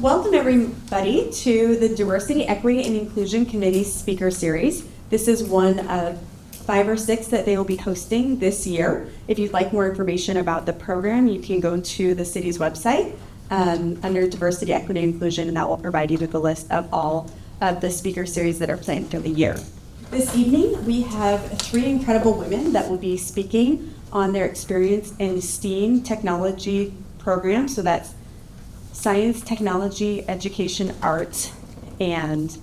Welcome everybody to the Diversity, Equity, and Inclusion Committee Speaker Series. This is one of 5 or 6 that they will be hosting this year. If you'd like more information about the program, you can go to the city's website under Diversity, Equity, and Inclusion, and that will provide you with a list of all of the speaker series that are planned for the year. This evening, we have 3 incredible women that will be speaking on their experience in STEAM technology programs. So that's science, technology, education, art, and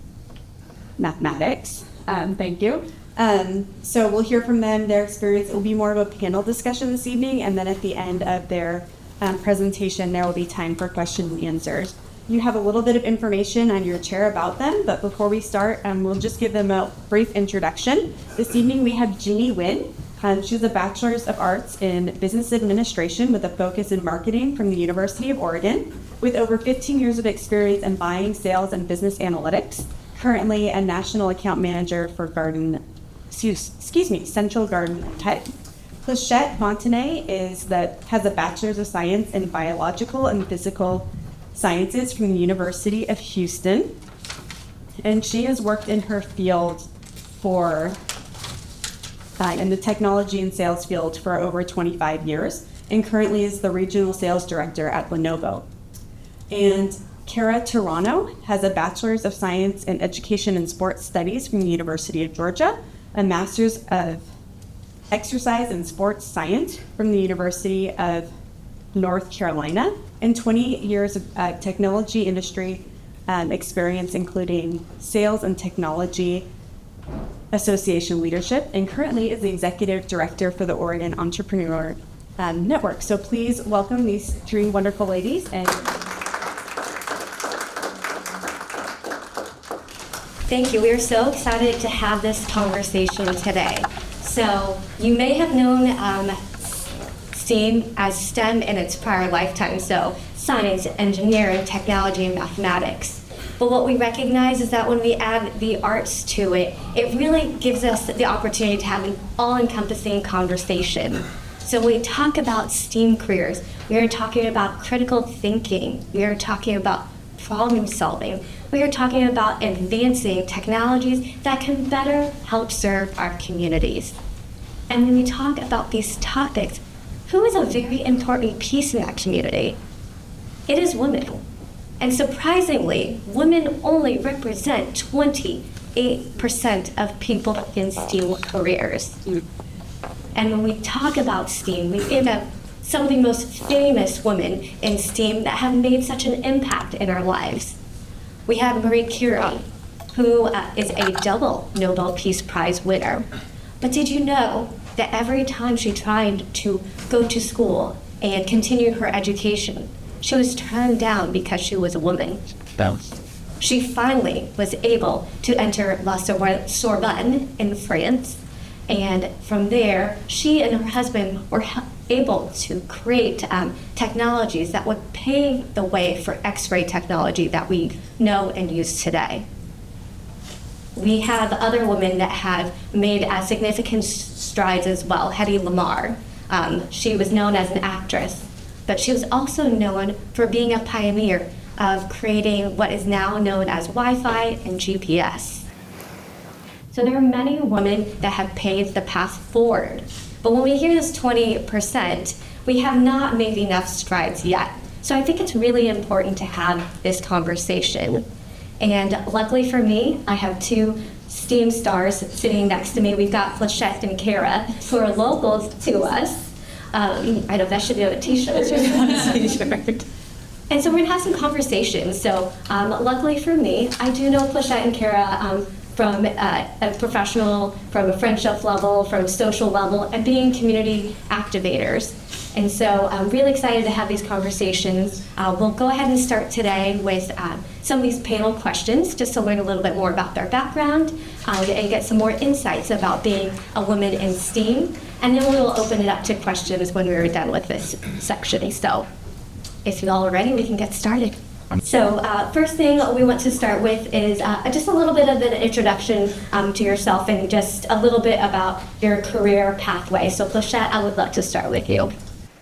mathematics. Thank you. So we'll hear from them, their experience. It will be more of a panel discussion this evening, and then at the end of their presentation, there will be time for questions and answers. You have a little bit of information on your chair about them, but before we start, we'll just give them a brief introduction. This evening we have Jeanie Nguyen. She's a Bachelor's of Arts in Business Administration with a focus in marketing from the University of Oregon, with over 15 years of experience in buying, sales, and business analytics. Currently a national account manager for Central Garden Type. Pleschette Fontenet has a Bachelor's of Science in Biological and Physical Sciences from the University of Houston, and she has worked in her field in the technology and sales field for over 25 years, and currently is the Regional Sales Director at Lenovo. And Cara Turano has a Bachelor's of Science in Education and Sports Studies from the University of Georgia, a Master's of Exercise and Sports Science from the University of North Carolina, and 20 years of technology industry experience, including sales and technology association leadership, and currently is the executive director for the Oregon Entrepreneur Network. So please welcome these 3 wonderful ladies. And thank you. We are so excited to have this conversation today. So you may have known STEAM as STEM in its prior lifetime, so science, engineering, technology, and mathematics. But what we recognize is that when we add the arts to it, it really gives us the opportunity to have an all-encompassing conversation. So when we talk about STEAM careers, we are talking about critical thinking, we are talking about problem solving, we are talking about advancing technologies that can better help serve our communities. And when we talk about these topics, who is a very important piece in that community? It is women. And surprisingly, women only represent 28% of people in STEAM careers. And when we talk about STEAM, we have some of the most famous women in STEAM that have made such an impact in our lives. We have Marie Curie, who is a double Nobel Peace Prize winner. But did you know that every time she tried to go to school and continue her education, she was turned down because she was a woman? She finally was able to enter La Sorbonne in France, and from there, she and her husband were able to create technologies that would pave the way for X-ray technology that we know and use today. We have other women that have made significant strides as well. Hedy Lamarr, she was known as an actress, but she was also known for being a pioneer of creating what is now known as Wi-Fi and GPS. So there are many women that have paved the path forward. But when we hear this 20%, we have not made enough strides yet. So I think it's really important to have this conversation. And luckily for me, I have 2 STEAM stars sitting next to me. We've got Pleschette and Cara, who are locals to us. I know that should be on a t-shirt. And so we're gonna have some conversations. So luckily for me, I do know Pleschette and Cara from a professional, from a friendship level, from a social level, and being community activators. And so I'm really excited to have these conversations. We'll go ahead and start today with some of these panel questions, just to learn a little bit more about their background and get some more insights about being a woman in STEAM. And then we'll open it up to questions when we're done with this section. So if you all are ready, we can get started. So first thing we want to start with is just a little bit of an introduction to yourself and just a little bit about your career pathway. So Pleschette, I would love to start with you.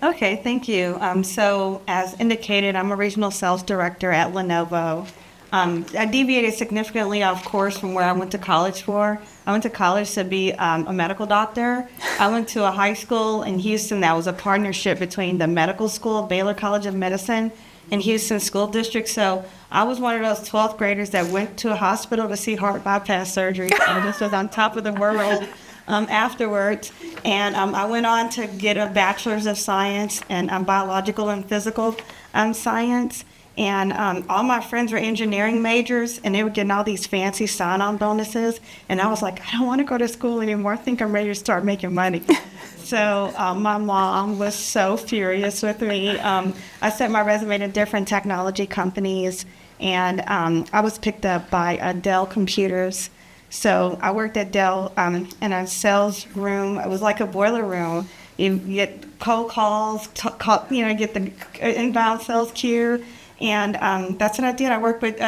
Okay, thank you. So as indicated, I'm a regional sales director at Lenovo. I deviated significantly, of course, from where I went to college for. I went to college to be a medical doctor. I went to a high school in Houston that was a partnership between the medical school, Baylor College of Medicine, and Houston School District. So I was one of those 12th graders that went to a hospital to see heart bypass surgery. I just was on top of the world afterwards. And I went on to get a bachelor's of science in biological and physical science. And all my friends were engineering majors, and they were getting all these fancy sign-on bonuses. And I was like, I don't want to go to school anymore. I think I'm ready to start making money. So my mom was so furious with me. I sent my resume to different technology companies, and I was picked up by Dell Computers. So I worked at Dell in a sales room. It was like a boiler room. You get cold calls, get the inbound sales queue. And that's what I did. I worked with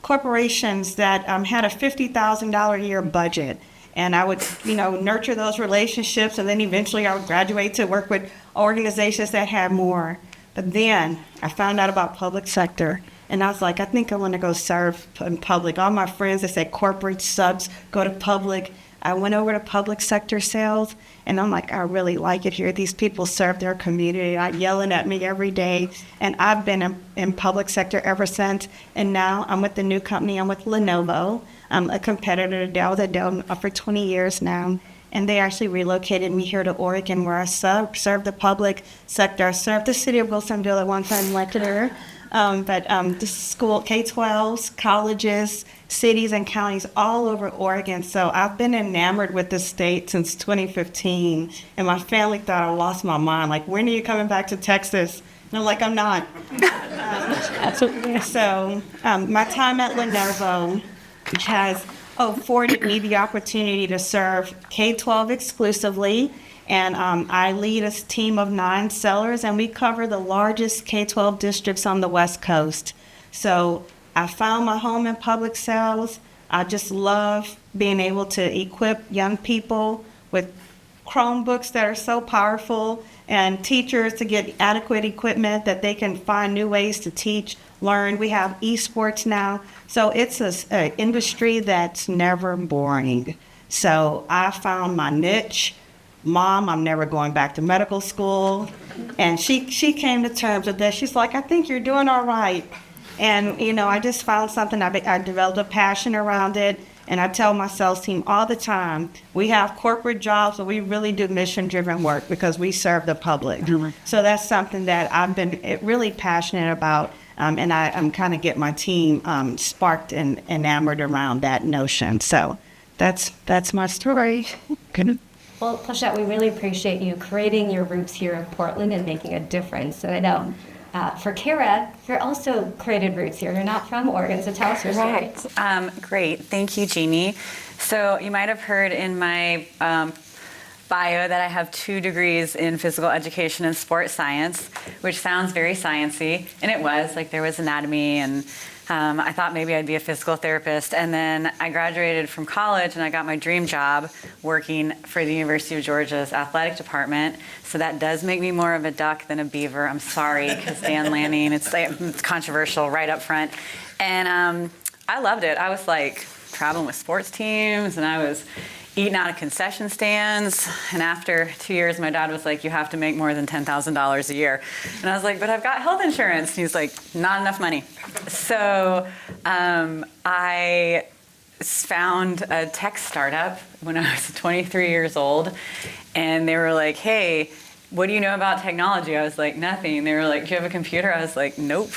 corporations that had a $50,000 a year budget. And I would, nurture those relationships. And then eventually I would graduate to work with organizations that had more. But then I found out about public sector. And I was like, I think I want to go serve in public. All my friends that said corporate subs, go to public. I went over to public sector sales, and I'm like, I really like it here. These people serve their community, not yelling at me every day. And I've been in public sector ever since. And now I'm with the new company. I'm with Lenovo. I'm a competitor to Dell. At Dell for 20 years now. And they actually relocated me here to Oregon, where I serve the public sector. I served the city of Wilsonville at one time, lecturer. But this school, K-12s, colleges, cities and counties all over Oregon. So I've been enamored with the state since 2015. And my family thought I lost my mind. Like, when are you coming back to Texas? And I'm like, I'm not. So my time at Lenovo has afforded me the opportunity to serve K-12 exclusively. And I lead a team of 9 sellers, and we cover the largest K-12 districts on the West Coast. So I found my home in public sales. I just love being able to equip young people with Chromebooks that are so powerful, and teachers to get adequate equipment that they can find new ways to teach, learn. We have esports now. So it's an industry that's never boring. So I found my niche. Mom, I'm never going back to medical school. And she came to terms with that. She's like, I think you're doing all right. And, I just found something. I developed a passion around it. And I tell my sales team all the time, we have corporate jobs, but we really do mission-driven work because we serve the public. So that's something that I've been really passionate about. And I'm kind of get my team sparked and enamored around that notion. So that's my story. Well, Pleschette, we really appreciate you creating your roots here in Portland and making a difference. And I know for Cara, you're also created roots here. You're not from Oregon, so tell us your story. Right. Great. Thank you, Jeanie. So you might have heard in my bio that I have 2 degrees in physical education and sports science, which sounds very sciencey, and it was. Like, there was anatomy, and I thought maybe I'd be a physical therapist. And then I graduated from college, and I got my dream job working for the University of Georgia's athletic department. So that does make me more of a duck than a beaver. I'm sorry, because Dan Lanning, it's controversial right up front. And I loved it. I was like traveling with sports teams, and I was eating out of concession stands. And after 2 years, my dad was like, you have to make more than $10,000 a year. And I was like, but I've got health insurance. And he's like, not enough money. So I found a tech startup when I was 23 years old. And they were like, hey, what do you know about technology? I was like, nothing. They were like, do you have a computer? I was like, nope.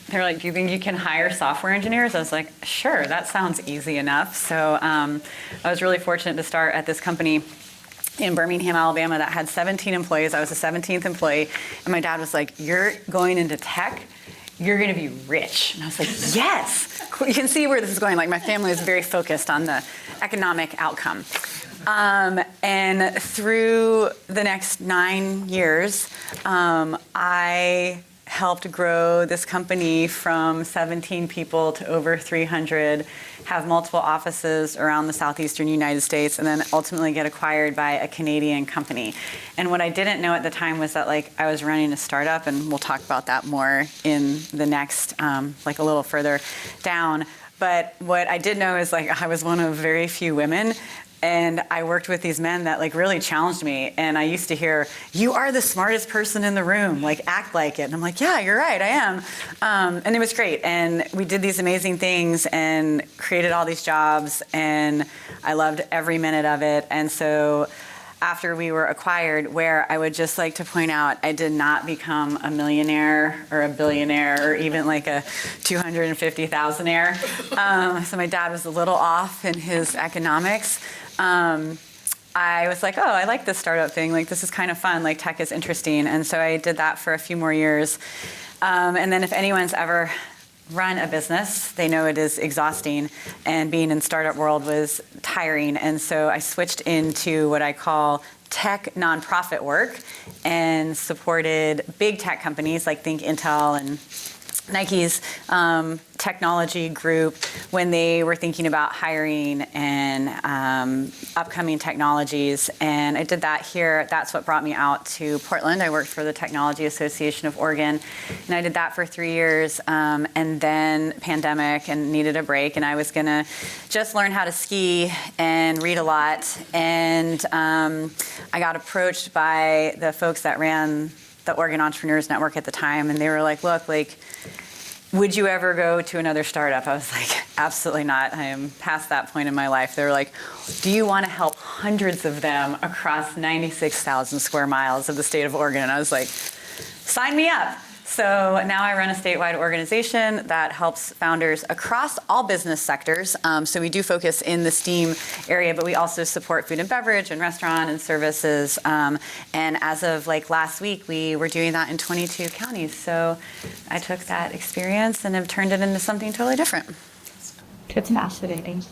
They were like, do you think you can hire software engineers? I was like, sure, that sounds easy enough. So I was really fortunate to start at this company in Birmingham, Alabama that had 17 employees. I was the 17th employee. And my dad was like, you're going into tech? You're going to be rich. And I was like, yes. You can see where this is going. Like, my family is very focused on the economic outcome. And through the next 9 years, I helped grow this company from 17 people to over 300, have multiple offices around the southeastern United States, and then ultimately get acquired by a Canadian company. And what I didn't know at the time was that I was running a startup, and we'll talk about that more in the next, a little further down. But what I did know is I was one of very few women. And I worked with these men that really challenged me. And I used to hear, "You are the smartest person in the room, act like it." And I'm like, "Yeah, you're right, I am." And it was great. And we did these amazing things and created all these jobs. And I loved every minute of it. And so after we were acquired, where I would just like to point out, I did not become a millionaire or a billionaire or even a 250,000-aire. So my dad was a little off in his economics. I was like, oh, I like this startup thing. This is kind of fun. Tech is interesting. And so I did that for a few more years. And then if anyone's ever run a business, they know it is exhausting. And being in startup world was tiring. And so I switched into what I call tech nonprofit work and supported big tech companies think Intel and Nike's technology group when they were thinking about hiring and upcoming technologies. And I did that here. That's what brought me out to Portland. I worked for the Technology Association of Oregon, and I did that for 3 years. And then pandemic and needed a break. And I was going to just learn how to ski and read a lot. And I got approached by the folks that ran the Oregon Entrepreneurs Network at the time. And they were like, look, would you ever go to another startup? I was like, absolutely not. I am past that point in my life. They were like, do you want to help hundreds of them across 96,000 square miles of the state of Oregon? And I was like, sign me up. So now I run a statewide organization that helps founders across all business sectors. So we do focus in the STEAM area, but we also support food and beverage and restaurant and services. And as of last week, we were doing that in 22 counties. So I took that experience and have turned it into something totally different. It's fascinating.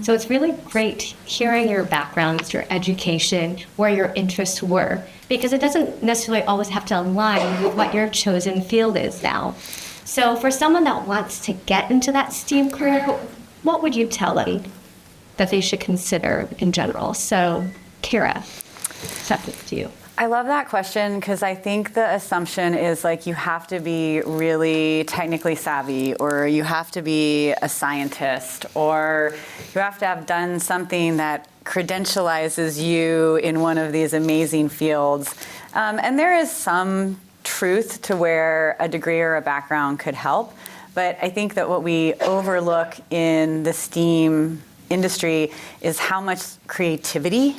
So it's really great hearing your background, your education, where your interests were, because it doesn't necessarily always have to align with what your chosen field is now. So for someone that wants to get into that STEAM career, what would you tell them that they should consider in general? So Cara, it's up to you. I love that question because I think the assumption is you have to be really technically savvy, or you have to be a scientist, or you have to have done something that credentializes you in one of these amazing fields. And there is some truth to where a degree or a background could help. But I think that what we overlook in the STEAM industry is how much creativity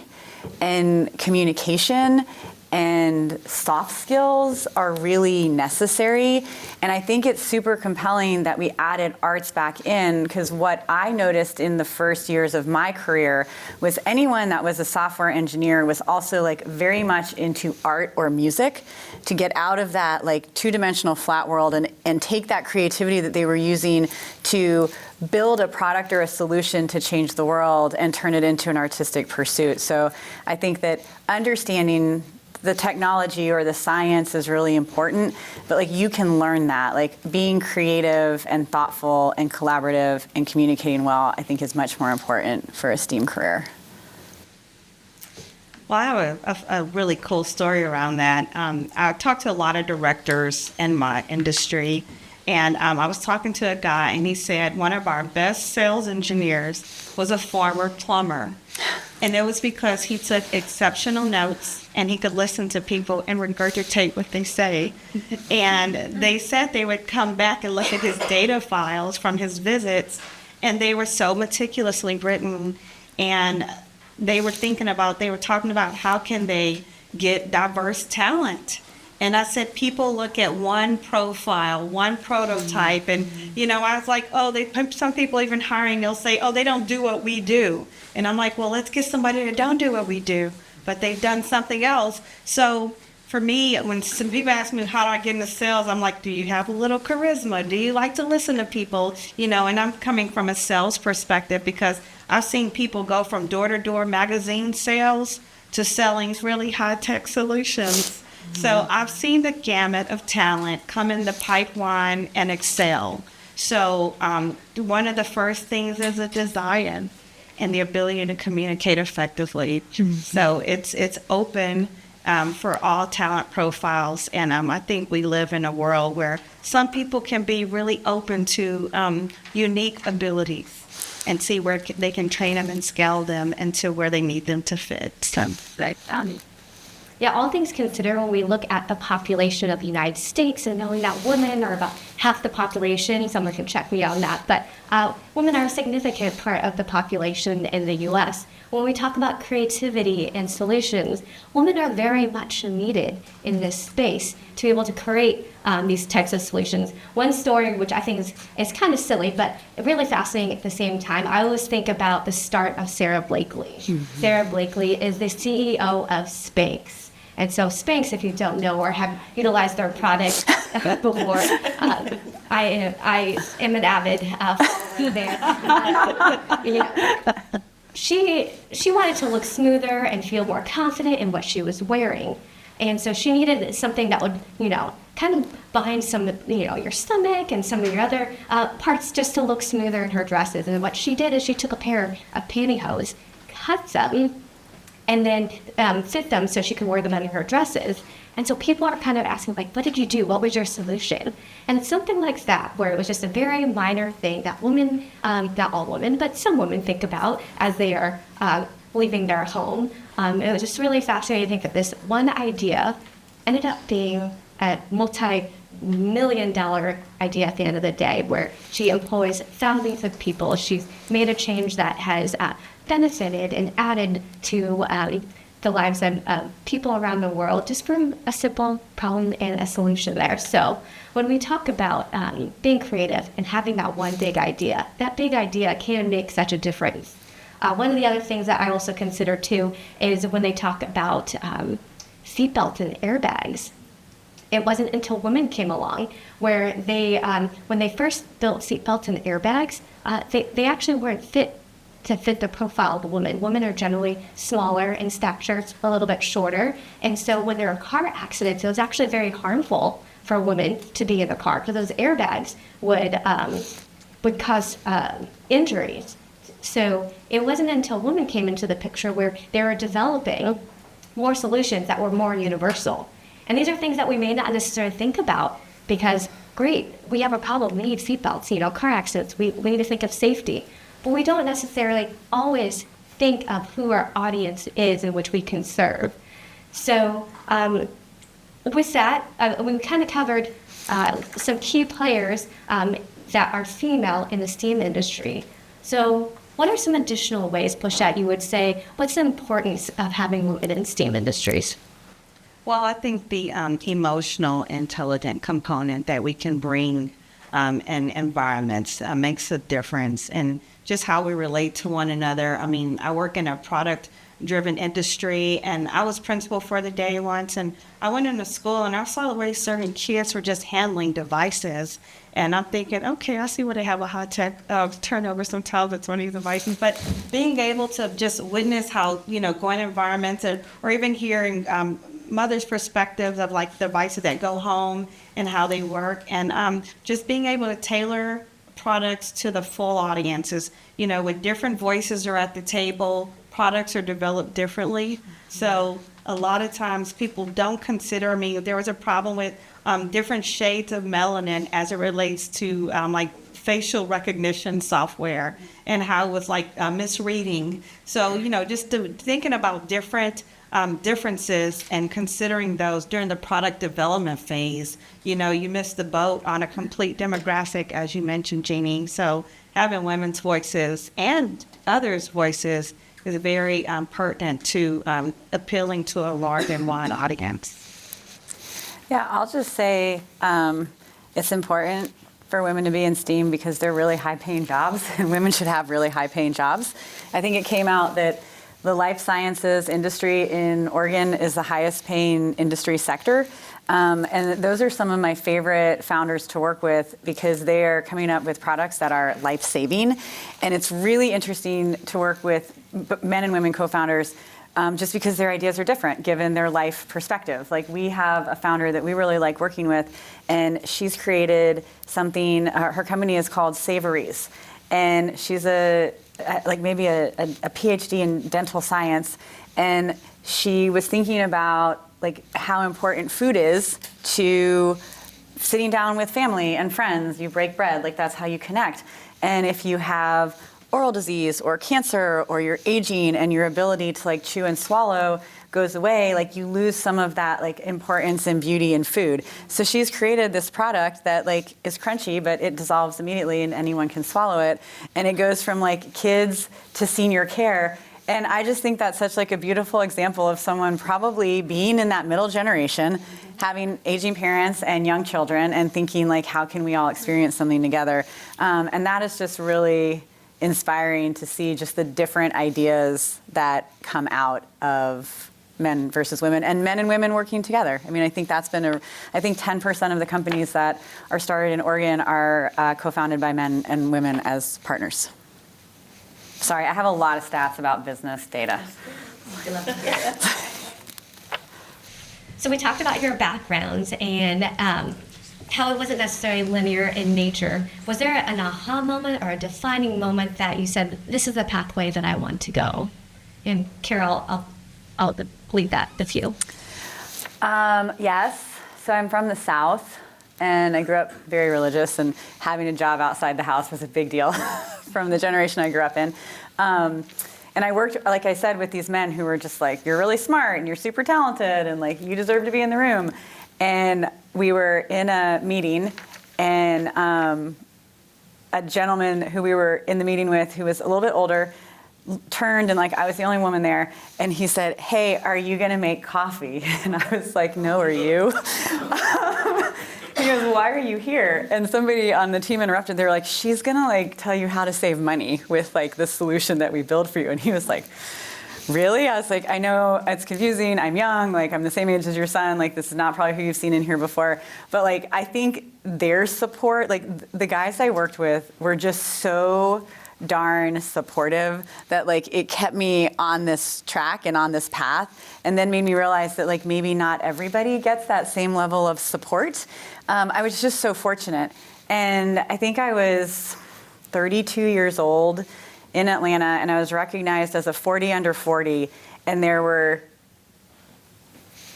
and communication and soft skills are really necessary. And I think it's super compelling that we added arts back in, because what I noticed in the first years of my career was anyone that was a software engineer was also very much into art or music, to get out of that two-dimensional flat world and take that creativity that they were using to build a product or a solution to change the world and turn it into an artistic pursuit. So I think that understanding the technology or the science is really important, but you can learn that. Being creative and thoughtful and collaborative and communicating well, I think is much more important for a STEAM career. Well, I have a really cool story around that. I talked to a lot of directors in my industry, and I was talking to a guy, and he said one of our best sales engineers was a former plumber. And it was because he took exceptional notes and he could listen to people and regurgitate what they say. And they said they would come back and look at his data files from his visits, and they were so meticulously written. And they were talking about how can they get diverse talent. And I said, people look at one profile, one prototype, and, I was like, some people even hiring, they'll say, they don't do what we do. And I'm like, well, let's get somebody that don't do what we do, but they've done something else. So for me, when some people ask me, how do I get into sales? I'm like, do you have a little charisma? Do you like to listen to people? And I'm coming from a sales perspective, because I've seen people go from door-to-door magazine sales to selling really high-tech solutions. So I've seen the gamut of talent come in the pipeline and excel. So one of the first things is a desire and the ability to communicate effectively. So it's open for all talent profiles. And I think we live in a world where some people can be really open to unique abilities and see where they can train them and scale them into where they need them to fit. So, yeah, all things considered, when we look at the population of the United States and knowing that women are about half the population, someone can check me on that, but women are a significant part of the population in the U.S. When we talk about creativity and solutions, women are very much needed in this space to be able to create these types of solutions. One story, which I think is kind of silly, but really fascinating at the same time, I always think about the start of Sara Blakely. Sara Blakely is the CEO of Spanx. And so Spanx, if you don't know or have utilized their product before, I am an avid follower there. She wanted to look smoother and feel more confident in what she was wearing. And so she needed something that would, kind of bind some, your stomach and some of your other parts just to look smoother in her dresses. And what she did is she took a pair of pantyhose, cut them, and then fit them so she could wear them under her dresses. And so people are kind of asking, like, what did you do? What was your solution? And it's something like that, where it was just a very minor thing that women, not all women, but some women think about as they are leaving their home. It was just really fascinating to think that this one idea ended up being a multi-million-dollar idea at the end of the day, where she employs thousands of people. She's made a change that has benefited and added to the lives of people around the world, just from a simple problem and a solution there. So when we talk about being creative and having that one big idea, that big idea can make such a difference. One of the other things that I also consider too is when they talk about seatbelts and airbags. It wasn't until women came along where they, when they first built seatbelts and airbags, they actually weren't fit to fit the profile of a woman. Women are generally smaller in stature, a little bit shorter. And so when there are car accidents, it was actually very harmful for women to be in the car, because those airbags would cause injuries. So it wasn't until women came into the picture where they were developing more solutions that were more universal. And these are things that we may not necessarily think about, because, great, we have a problem, we need seatbelts, car accidents, we need to think of safety. But we don't necessarily always think of who our audience is in which we can serve. So with that, we kind of covered some key players that are female in the STEAM industry. So what are some additional ways, Pleschette, you would say, what's the importance of having women in STEAM industries? Well, I think the emotional, intelligent component that we can bring in environments makes a difference in just how we relate to one another. I mean, I work in a product-driven industry, and I was principal for the day once, and I went into school, and I saw the way certain kids were just handling devices, and I'm thinking, okay, I see where they have a high tech turnover sometimes with one of these devices, but being able to just witness how, going to environments or even hearing mother's perspectives of like devices that go home and how they work, and just being able to tailor products to the full audiences, with different voices are at the table, products are developed differently. So a lot of times people don't consider, there was a problem with different shades of melanin as it relates to like facial recognition software and how it was like misreading. So, just thinking about different differences and considering those during the product development phase. You missed the boat on a complete demographic, as you mentioned, Jeanie. So having women's voices and others' voices is very pertinent to appealing to a large and wide audience. Yeah, I'll just say it's important for women to be in STEAM because they're really high-paying jobs, and women should have really high-paying jobs. I think it came out that the life sciences industry in Oregon is the highest paying industry sector. And those are some of my favorite founders to work with because they are coming up with products that are life-saving. And it's really interesting to work with men and women co-founders just because their ideas are different given their life perspective. Like we have a founder that we really like working with, and she's created something, her company is called Savories. And she's maybe a PhD in dental science. And she was thinking about like how important food is to sitting down with family and friends. You break bread, like that's how you connect. And if you have oral disease or cancer or you're aging and your ability to like chew and swallow goes away, like you lose some of that like importance and beauty in food. So she's created this product that like is crunchy, but it dissolves immediately and anyone can swallow it. And it goes from like kids to senior care. And I just think that's such like a beautiful example of someone probably being in that middle generation, having aging parents and young children and thinking like, how can we all experience something together? And that is just really inspiring to see just the different ideas that come out of men versus women and men and women working together. I mean, I think that's been I think 10% of the companies that are started in Oregon are co-founded by men and women as partners. Sorry, I have a lot of stats about business data. So we talked about your backgrounds and how it wasn't necessarily linear in nature. Was there an aha moment or a defining moment that you said, this is the pathway that I want to go? And Carol, I'll leave that with you. Yes. So I'm from the South, and I grew up very religious, and having a job outside the house was a big deal from the generation I grew up in. And I worked, like I said, with these men who were just like, you're really smart and you're super talented and like you deserve to be in the room. And we were in a meeting, and a gentleman who we were in the meeting with, who was a little bit older, turned, and like I was the only woman there, and he said, "Hey, are you gonna make coffee?" And I was like, "No, are you?" He goes, "Why are you here?" And somebody on the team interrupted. They were like, "She's gonna like tell you how to save money with like the solution that we build for you." And he was like, "Really?" I was like, "I know it's confusing. I'm young. Like I'm the same age as your son. Like this is not probably who you've seen in here before." But like I think their support, like the guys I worked with, were just so darn supportive that like it kept me on this track and on this path, and then made me realize that like maybe not everybody gets that same level of support. I was just so fortunate, and I think I was 32 years old in Atlanta, and I was recognized as a 40 under 40, and there were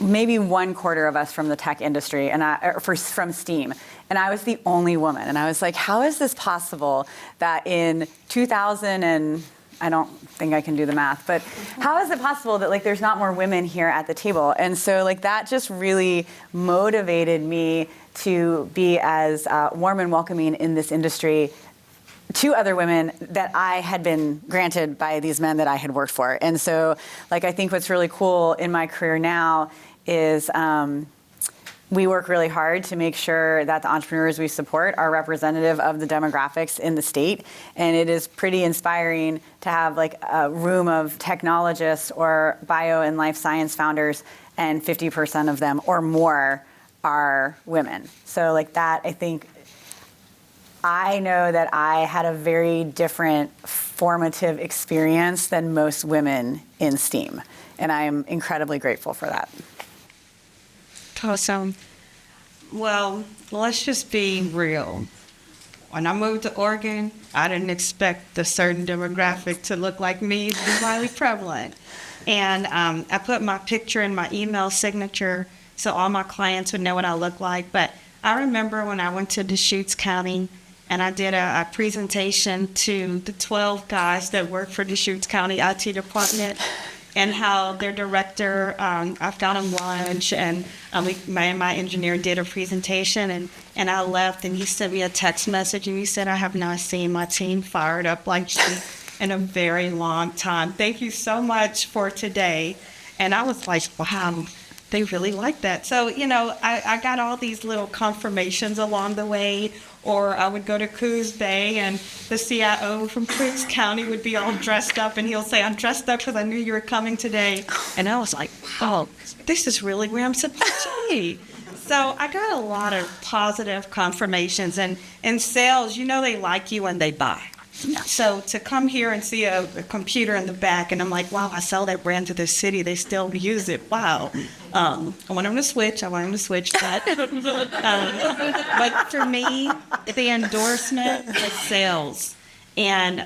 maybe 1/4 of us from the tech industry, and from STEAM, and I was the only woman. And I was like, how is this possible that in 2000 and I don't think I can do the math, but how is it possible that like there's not more women here at the table? And so like that just really motivated me to be as warm and welcoming in this industry to other women that I had been granted by these men that I had worked for. And so like I think what's really cool in my career now is we work really hard to make sure that the entrepreneurs we support are representative of the demographics in the state. And it is pretty inspiring to have like a room of technologists or bio and life science founders, and 50% of them or more are women. So like that, I think, I know that I had a very different formative experience than most women in STEAM. And I'm incredibly grateful for that. Awesome. Well, let's just be real. When I moved to Oregon, I didn't expect the certain demographic to look like me to be highly prevalent. And I put my picture in my email signature so all my clients would know what I look like. But I remember when I went to Deschutes County and I did a presentation to the 12 guys that work for Deschutes County IT department, and how their director, I found him lunch, and my engineer did a presentation, and I left, and he sent me a text message, and he said, "I have not seen my team fired up like you in a very long time. Thank you so much for today." And I was like, wow, they really like that. So, you know, I got all these little confirmations along the way. Or I would go to Coos Bay, and the CIO from Coos County would be all dressed up, and he'll say, "I'm dressed up because I knew you were coming today." And I was like, oh, this is really where I'm supposed to be. So I got a lot of positive confirmations. And in sales, you know they like you when they buy. So to come here and see a computer in the back, and I'm like, wow, I sell that brand to the city. They still use it. Wow. I want them to switch. But for me, the endorsement was sales. And,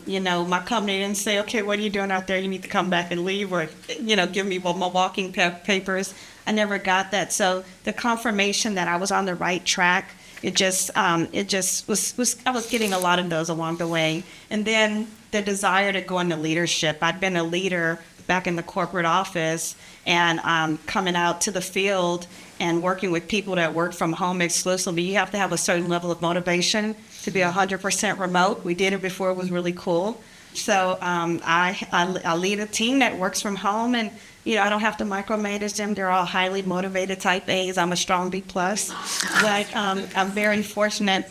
my company didn't say, okay, what are you doing out there? You need to come back and leave, or, give me my walking papers. I never got that. So the confirmation that I was on the right track, it just was, I was getting a lot of those along the way. And then the desire to go into leadership. I'd been a leader back in the corporate office, and coming out to the field and working with people that work from home exclusively, you have to have a certain level of motivation to be 100% remote. We did it before it was really cool. So I lead a team that works from home, and I don't have to micromanage them. They're all highly motivated type A's. I'm a strong B+. But I'm very fortunate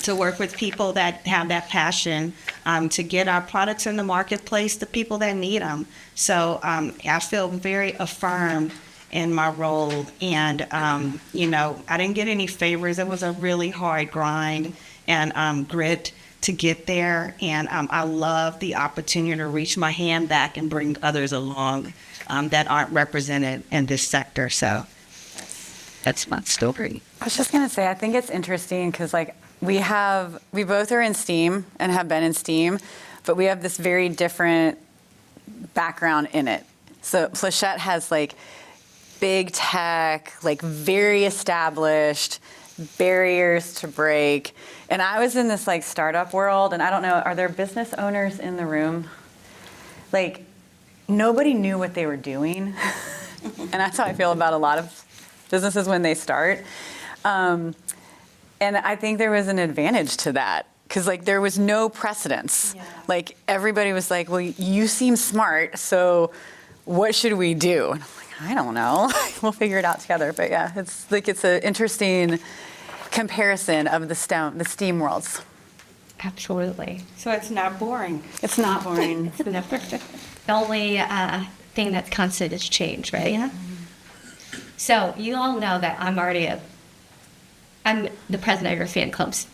to work with people that have that passion to get our products in the marketplace to people that need them. So I feel very affirmed in my role. And, I didn't get any favors. It was a really hard grind and grit to get there. And I love the opportunity to reach my hand back and bring others along that aren't represented in this sector. So that's my story. I was just going to say, I think it's interesting because we both are in STEAM and have been in STEAM, but we have this very different background in it. So Pleschette has big tech, very established, barriers to break. And I was in this startup world, and I don't know, are there business owners in the room? Nobody knew what they were doing. And that's how I feel about a lot of businesses when they start. And I think there was an advantage to that because there was no precedence. Yeah. Everybody was like, well, you seem smart, so what should we do? And I'm I don't know. We'll figure it out together. But yeah, it's an interesting comparison of the STEAM worlds. Absolutely. So it's not boring. It's not boring. The only thing that's constant is change, right? Yeah. So you all know that I'm the president of your fan clubs.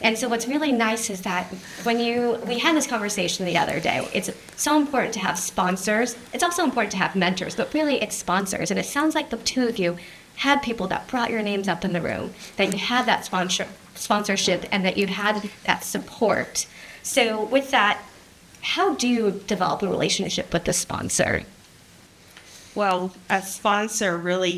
And so what's really nice is that we had this conversation the other day. It's so important to have sponsors. It's also important to have mentors, but really it's sponsors. And it sounds like the two of you had people that brought your names up in the room, that you had that sponsorship, and that you had that support. So with that, how do you develop a relationship with the sponsor? Well, a sponsor really,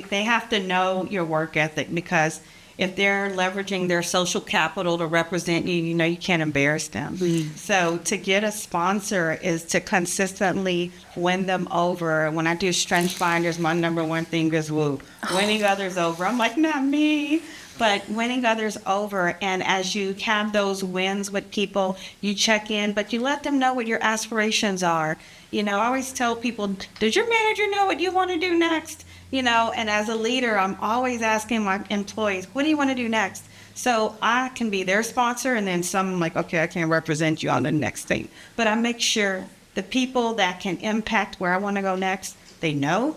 they have to know your work ethic, because if they're leveraging their social capital to represent you, you can't embarrass them. Mm-hmm. So to get a sponsor is to consistently win them over. When I do strength finders, my number one thing is winning others over. I'm like, not me. But winning others over, and as you have those wins with people, you check in, but you let them know what your aspirations are. I always tell people, does your manager know what you want to do next? And as a leader, I'm always asking my employees, what do you want to do next? So I can be their sponsor, and then some like, okay, I can't represent you on the next thing. But I make sure the people that can impact where I want to go next, they know.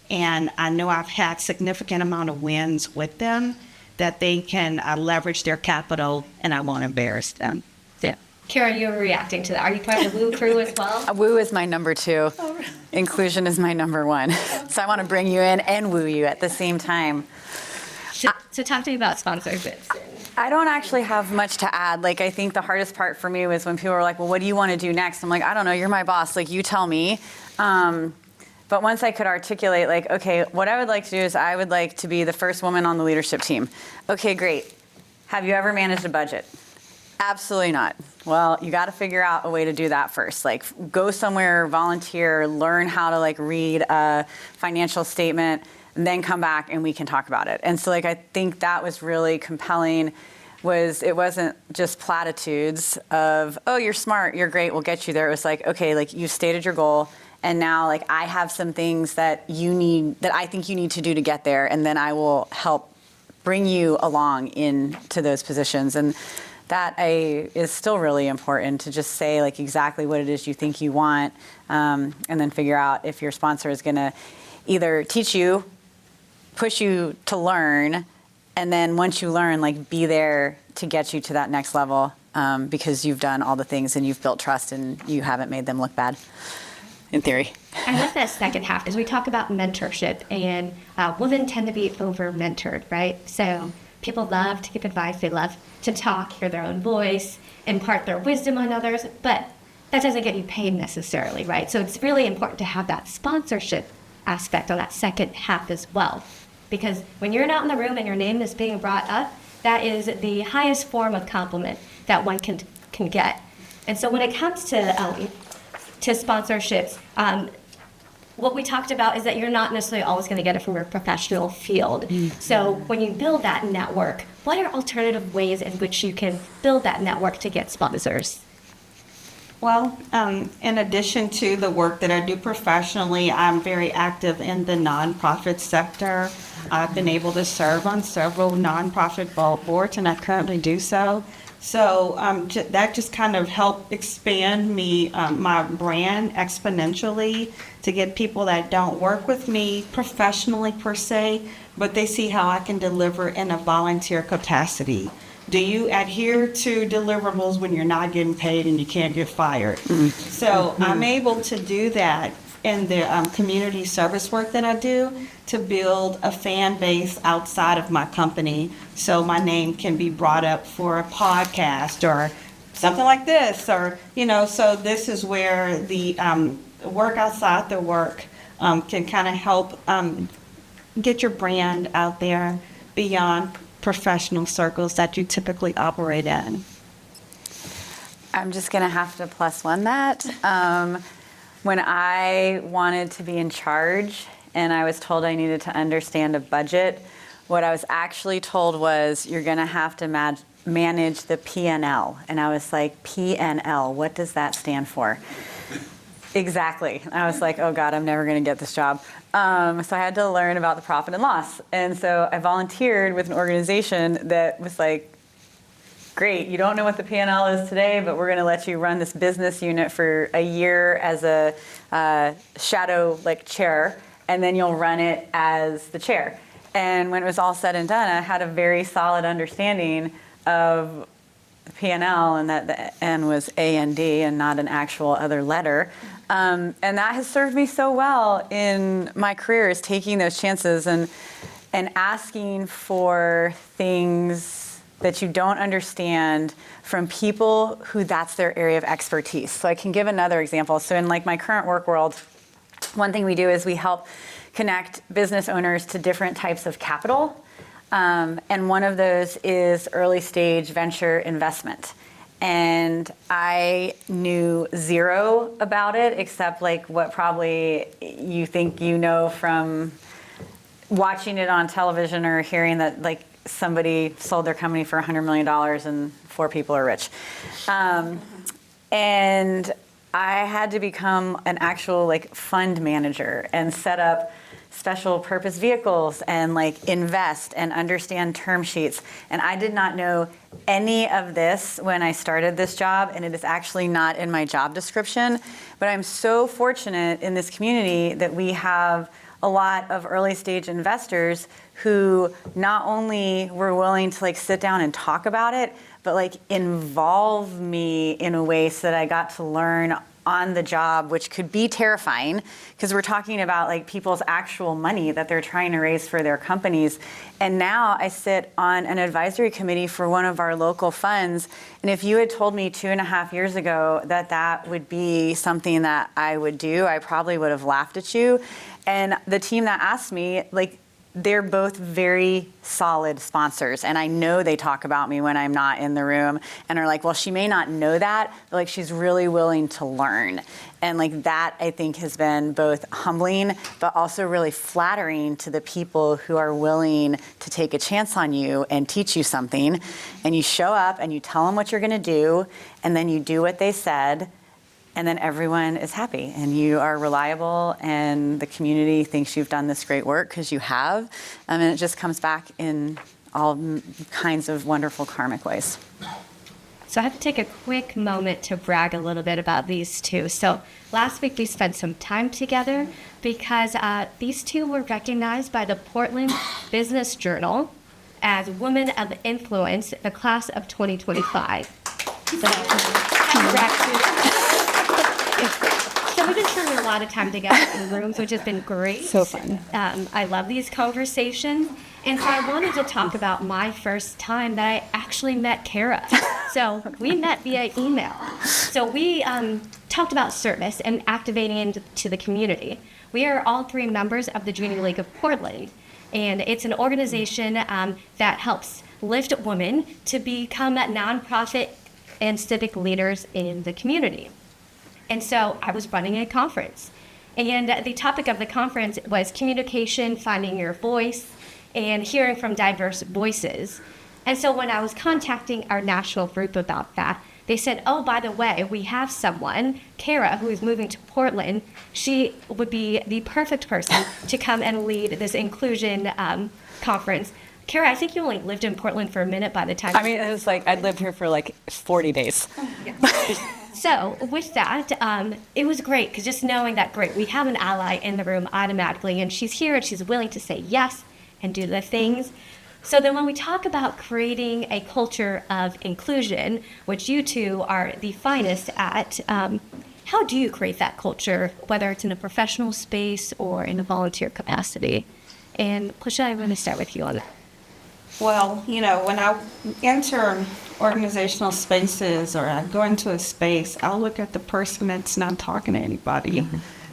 And I know I've had significant amount of wins with them, that they can leverage their capital, and I won't embarrass them. Yeah. Cara, you're reacting to that. Are you part of the Woo crew as well? Woo is my number 2. Oh, right. Inclusion is my number 1. So I want to bring you in and woo you at the same time. So talk to me about sponsorships. I don't actually have much to add. I think the hardest part for me was when people were like, well, what do you want to do next? I'm like, I don't know. You're my boss. You tell me. But once I could articulate, okay, what I would like to do is I would like to be the first woman on the leadership team. Okay, great. Have you ever managed a budget? Absolutely not. Well, you got to figure out a way to do that first. Go somewhere, volunteer, learn how to read a financial statement, and then come back and we can talk about it. And so I think that was really compelling. It wasn't just platitudes of, oh, you're smart, you're great, we'll get you there. It was okay, you've stated your goal. And now, I have some things that I think you need to do to get there, and then I will help bring you along into those positions. And that is still really important to just say, exactly what it is you think you want, and then figure out if your sponsor is going to either teach you, push you to learn, and then once you learn, be there to get you to that next level because you've done all the things and you've built trust and you haven't made them look bad, in theory. I love that second half as we talk about mentorship, and women tend to be over-mentored, right? So people love to give advice, they love to talk, hear their own voice, impart their wisdom on others, but that doesn't get you paid necessarily, right? So it's really important to have that sponsorship aspect on that second half as well. Because when you're not in the room and your name is being brought up, that is the highest form of compliment that one can get. And so when it comes to sponsorships, what we talked about is that you're not necessarily always going to get it from your professional field. So when you build that network, what are alternative ways in which you can build that network to get sponsors? Well, in addition to the work that I do professionally, I'm very active in the nonprofit sector. I've been able to serve on several nonprofit boards, and I currently do so. So that just kind of helped expand my brand exponentially to get people that don't work with me professionally per se, but they see how I can deliver in a volunteer capacity. Do you adhere to deliverables when you're not getting paid and you can't get fired? So I'm able to do that in the community service work that I do to build a fan base outside of my company so my name can be brought up for a podcast or something like this, or, so this is where the work outside the work can kind of help get your brand out there beyond professional circles that you typically operate in. I'm just going to have to +1 that. When I wanted to be in charge and I was told I needed to understand a budget, what I was actually told was, you're going to have to manage the P&L. And I was like, P&L, what does that stand for? Exactly. I was like, oh God, I'm never going to get this job. So I had to learn about the profit and loss. And so I volunteered with an organization that was like, great, you don't know what the P&L is today, but we're going to let you run this business unit for a year as a shadow chair, and then you'll run it as the chair. And when it was all said and done, I had a very solid understanding of the P&L, and that the N was A-N-D and not an actual other letter. And that has served me so well in my career, is taking those chances and asking for things that you don't understand from people who that's their area of expertise. So I can give another example. So in my current work world, one thing we do is we help connect business owners to different types of capital. And one of those is early stage venture investment. And I knew zero about it, except what probably you think you know from watching it on television or hearing that somebody sold their company for $100 million and 4 people are rich. And I had to become an actual fund manager and set up special purpose vehicles and invest and understand term sheets. And I did not know any of this when I started this job, and it is actually not in my job description. But I'm so fortunate in this community that we have a lot of early stage investors who not only were willing to sit down and talk about it, but involve me in a way so that I got to learn on the job, which could be terrifying because we're talking about people's actual money that they're trying to raise for their companies. And now I sit on an advisory committee for one of our local funds. And if you had told me 2.5 years ago that that would be something that I would do, I probably would have laughed at you. And the team that asked me, they're both very solid sponsors. And I know they talk about me when I'm not in the room and are like, well, she may not know that, but she's really willing to learn. And that, I think, has been both humbling, but also really flattering to the people who are willing to take a chance on you and teach you something. And you show up and you tell them what you're going to do, and then you do what they said. And then everyone is happy and you are reliable and the community thinks you've done this great work because you have. And it just comes back in all kinds of wonderful karmic ways. So I have to take a quick moment to brag a little bit about these two. So last week we spent some time together because these two were recognized by the Portland Business Journal as Women of Influence, the class of 2025. So we've been spending a lot of time together in rooms, which has been great. So fun. I love these conversations. And so I wanted to talk about my first time that I actually met Cara. So we met via email. So we talked about service and activating into the community. We are all three members of the Jeanie League of Portland. And it's an organization that helps lift women to become nonprofit and civic leaders in the community. And so I was running a conference. And the topic of the conference was communication, finding your voice, and hearing from diverse voices. And so when I was contacting our national group about that, they said, oh, by the way, we have someone, Cara, who is moving to Portland. She would be the perfect person to come and lead this inclusion conference. Cara, I think you only lived in Portland for a minute by the time. I mean, it was like I'd lived here for like 40 days. So with that, it was great because just knowing that, great, we have an ally in the room automatically, and she's here and she's willing to say yes and do the things. So then when we talk about creating a culture of inclusion, which you two are the finest at, how do you create that culture, whether it's in a professional space or in a volunteer capacity? And Pleschette, I'm going to start with you on that. Well, you know, when I enter organizational spaces or I go into a space, I'll look at the person that's not talking to anybody.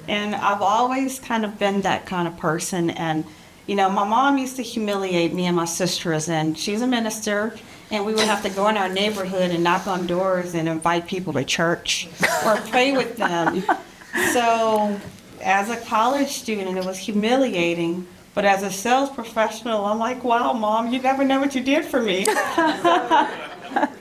And I've always kind of been that kind of person. And, you know, my mom used to humiliate me and my sisters, and she's a minister, and we would have to go in our neighborhood and knock on doors and invite people to church or pray with them. So as a college student, it was humiliating. But as a sales professional, I'm like, wow, Mom, you never know what you did for me. So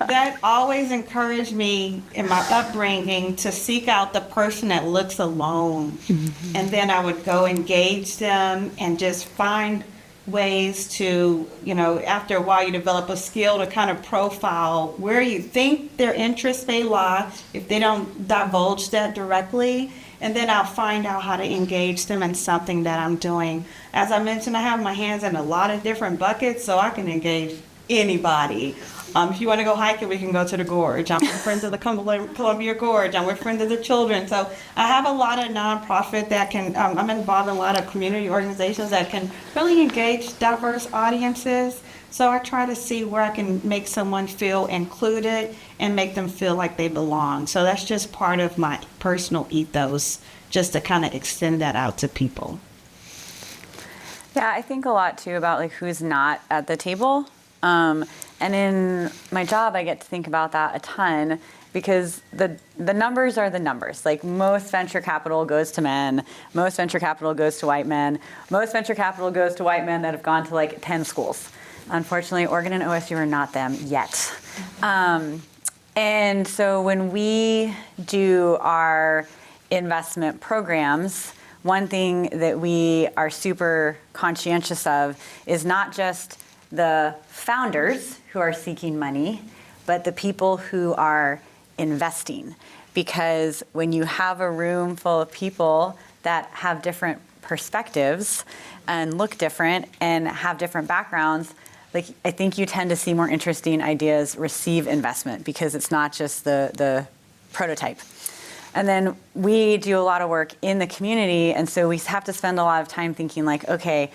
that always encouraged me in my upbringing to seek out the person that looks alone. Mm-hmm. And then I would go engage them and just find ways to, you know, after a while you develop a skill to kind of profile where you think their interests may lie if they don't divulge that directly. And then I'll find out how to engage them in something that I'm doing. As I mentioned, I have my hands in a lot of different buckets, so I can engage anybody. If you want to go hiking, we can go to the gorge. I'm with Friends of the Columbia Gorge. I'm with Friends of the Children. So I have a lot of nonprofit that can, I'm involved in a lot of community organizations that can really engage diverse audiences. So I try to see where I can make someone feel included and make them feel like they belong. So that's just part of my personal ethos, just to kind of extend that out to people. Yeah, I think a lot too about like who's not at the table. And in my job, I get to think about that a ton because the numbers are the numbers. Like most venture capital goes to men, most venture capital goes to white men, most venture capital goes to white men that have gone to like 10 schools. Unfortunately, Oregon and OSU are not them yet. And so when we do our investment programs, one thing that we are super conscientious of is not just the founders who are seeking money, but the people who are investing. Because when you have a room full of people that have different perspectives and look different and have different backgrounds, like I think you tend to see more interesting ideas receive investment because it's not just the prototype. And then we do a lot of work in the community, and so we have to spend a lot of time thinking like, okay,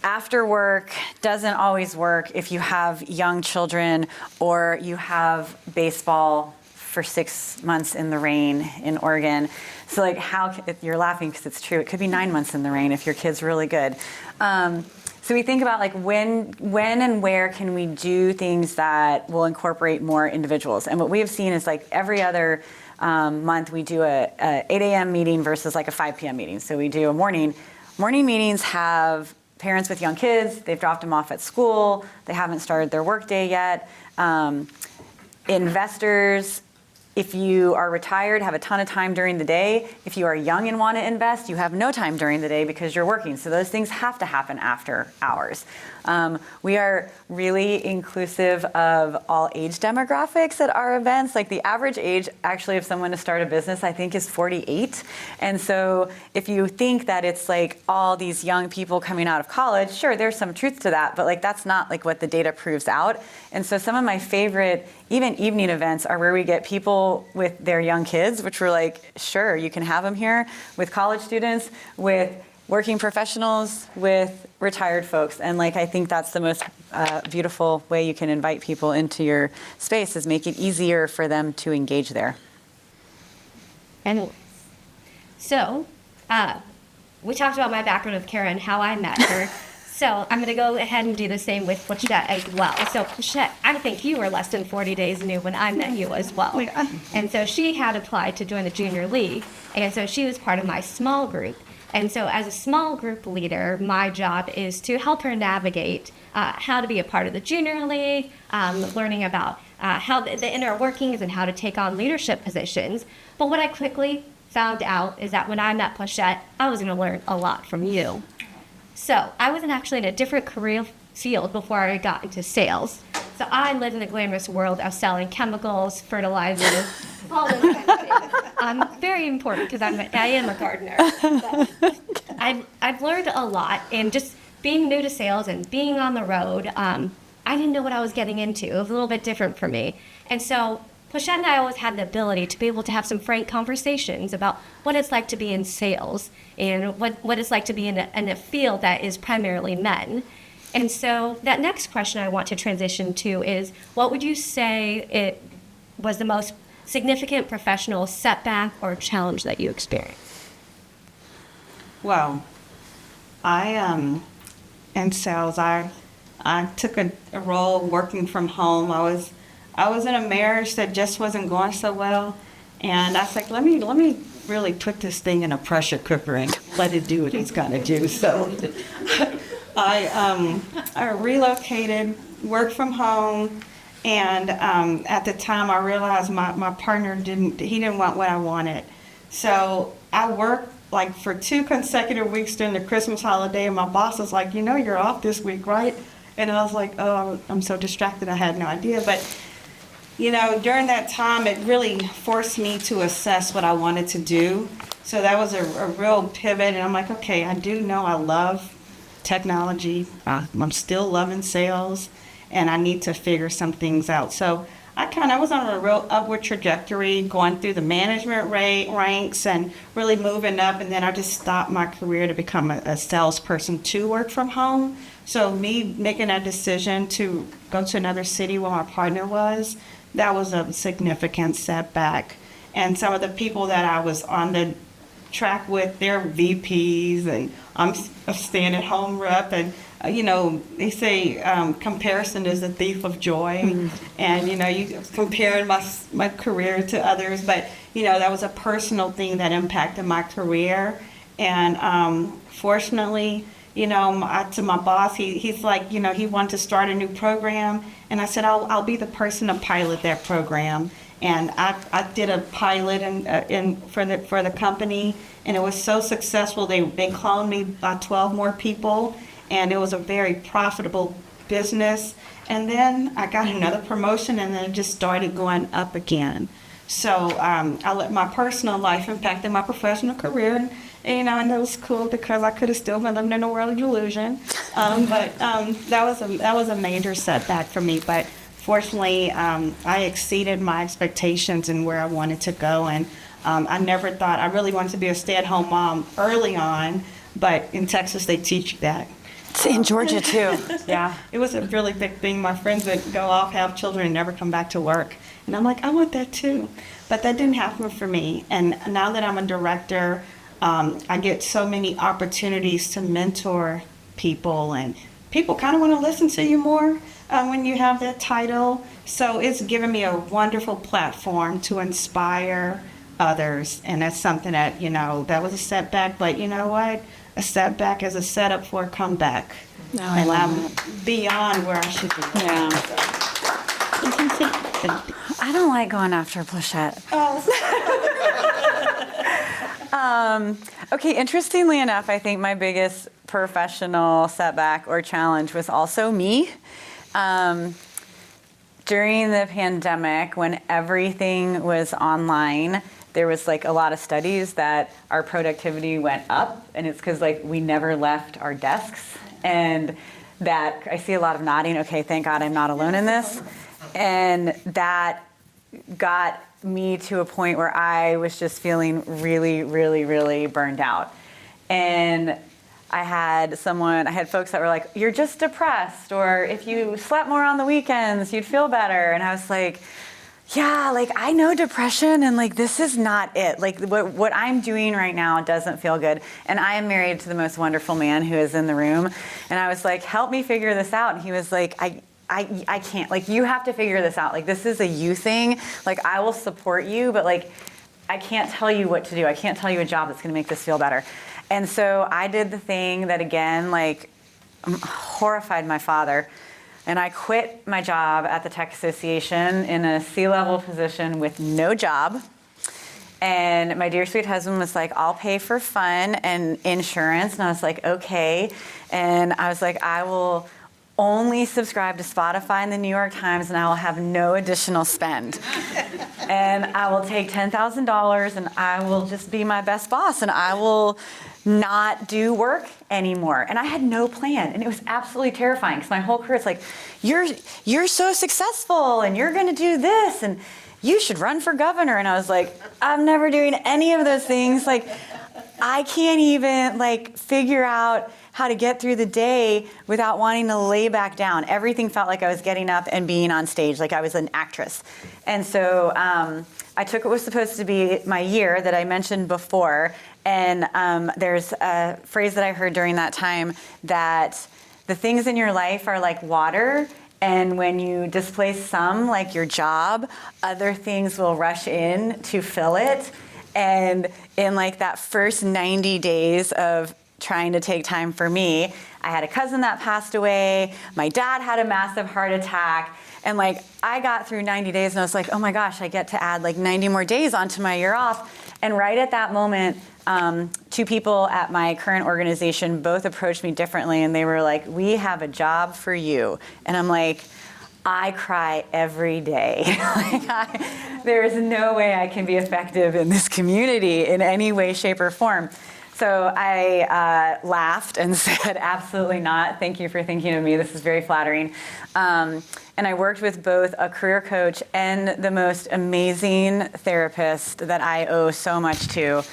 after work doesn't always work if you have young children or you have baseball for 6 months in the rain in Oregon. So like you're laughing because it's true. It could be 9 months in the rain if your kid's really good. So we think about like when and where can we do things that will incorporate more individuals. And what we have seen is like every other month we do a 8 a.m. meeting versus like a 5 p.m. meeting. So we do a morning meetings have parents with young kids, they've dropped them off at school, they haven't started their workday yet. Investors, if you are retired, have a ton of time during the day. If you are young and want to invest, you have no time during the day because you're working. So those things have to happen after hours. We are really inclusive of all age demographics at our events. Like the average age actually of someone to start a business, I think, is 48. And so if you think that it's like all these young people coming out of college, sure, there's some truth to that, but like that's not like what the data proves out. And so some of my favorite even evening events are where we get people with their young kids, which we're like, sure, you can have them here, with college students, with working professionals, with retired folks. And like, I think that's the most beautiful way you can invite people into your space, is make it easier for them to engage there. And so, we talked about my background with Cara and how I met her. So I'm going to go ahead and do the same with Pleschette as well. So Pleschette, I think you were less than 40 days new when I met you as well. And so she had applied to join the junior league. And so she was part of my small group. And so as a small group leader, my job is to help her navigate how to be a part of the junior league, learning about how the inner workings and how to take on leadership positions. But what I quickly found out is that when I met Pleschette, I was going to learn a lot from you. So I was actually in a different career field before I got into sales. So I lived in the glamorous world of selling chemicals, fertilizers, all those kinds of things. Very important because I am a gardener. I've learned a lot, and just being new to sales and being on the road, I didn't know what I was getting into. It was a little bit different for me. And so Pleschette and I always had the ability to be able to have some frank conversations about what it's like to be in sales and what it's like to be in a field that is primarily men. And so that next question I want to transition to is, what would you say it was the most significant professional setback or challenge that you experienced? Well, in sales, I took a role working from home. I was in a marriage that just wasn't going so well, and I was like, let me really put this thing in a pressure cooker and let it do what it's gonna do. So I relocated, worked from home, and at the time I realized my partner didn't want what I wanted. So I worked like for 2 consecutive weeks during the Christmas holiday, and my boss was like, you're off this week, right? And I was like, oh, I'm so distracted, I had no idea. But during that time, it really forced me to assess what I wanted to do. So that was a real pivot, and I'm like, okay, I do know I love technology. I'm still loving sales, and I need to figure some things out. So I was on a real upward trajectory, going through the management ranks and really moving up, and then I just stopped my career to become a salesperson to work from home. So me making that decision to go to another city where my partner was, that was a significant setback. And some of the people that I was on the track with, they're VPs, and I'm a stay-at-home rep, and they say comparison is a thief of joy. And you compared my career to others, but that was a personal thing that impacted my career. And fortunately, to my boss, he's like, he wanted to start a new program, and I said, I'll be the person to pilot that program. And I did a pilot for the company, and it was so successful. They cloned me by 12 more people, and it was a very profitable business. And then I got another promotion, and then it just started going up again. So I let my personal life impact my professional career. And it was cool because I could have still been living in a world of illusion. But that was a major setback for me. But fortunately, I exceeded my expectations and where I wanted to go. And I never thought I really wanted to be a stay-at-home mom early on. But in Texas, they teach you that. In Georgia, too. Yeah. It was a really big thing. My friends would go off, have children, and never come back to work. And I'm like, I want that too. But that didn't happen for me. And now that I'm a director, I get so many opportunities to mentor people, and people kind of want to listen to you more when you have that title. So it's given me a wonderful platform to inspire others. And that's something that, that was a setback. But you know what? A setback is a setup for a comeback. No, and I'm beyond where I should be. Yeah. I don't like going after Pleschette. Okay, interestingly enough, I think my biggest professional setback or challenge was also me. During the pandemic, when everything was online, there was like a lot of studies that our productivity went up, and it's because like we never left our desks, and that I see a lot of nodding. Okay, thank God I'm not alone in this. And that got me to a point where I was just feeling really, really, really burned out. And I had folks that were like, you're just depressed, or if you slept more on the weekends, you'd feel better. And I was like, yeah, like I know depression, and like this is not it. Like what I'm doing right now doesn't feel good. And I am married to the most wonderful man who is in the room. And I was like, help me figure this out. And he was like, I can't, like you have to figure this out. Like this is a you thing. Like I will support you, but like I can't tell you what to do. I can't tell you a job that's gonna make this feel better. And so I did the thing that, again, like horrified my father. And I quit my job at the Tech Association in a C-level position with no job. And my dear sweet husband was like, I'll pay for fun and insurance. And I was like, okay. And I was like, I will only subscribe to Spotify and the New York Times, and I will have no additional spend. And I will take $10,000 and I will just be my best boss, and I will not do work anymore. And I had no plan, and it was absolutely terrifying because my whole career is like, you're so successful and you're gonna do this and you should run for governor. And I was like, I'm never doing any of those things. Like I can't even like figure out how to get through the day without wanting to lay back down. Everything felt like I was getting up and being on stage, like I was an actress. And so I took what was supposed to be my year that I mentioned before, and there's a phrase that I heard during that time that the things in your life are like water, and when you displace some, like your job, other things will rush in to fill it. And in like that first 90 days of trying to take time for me, I had a cousin that passed away, my dad had a massive heart attack, and like I got through 90 days and I was like, oh my gosh, I get to add like 90 more days onto my year off. And right at that moment, two people at my current organization both approached me differently, and they were like, we have a job for you. And I'm like, I cry every day. There is no way I can be effective in this community in any way, shape, or form. So I laughed and said, absolutely not. Thank you for thinking of me. This is very flattering. And I worked with both a career coach and the most amazing therapist that I owe so much to,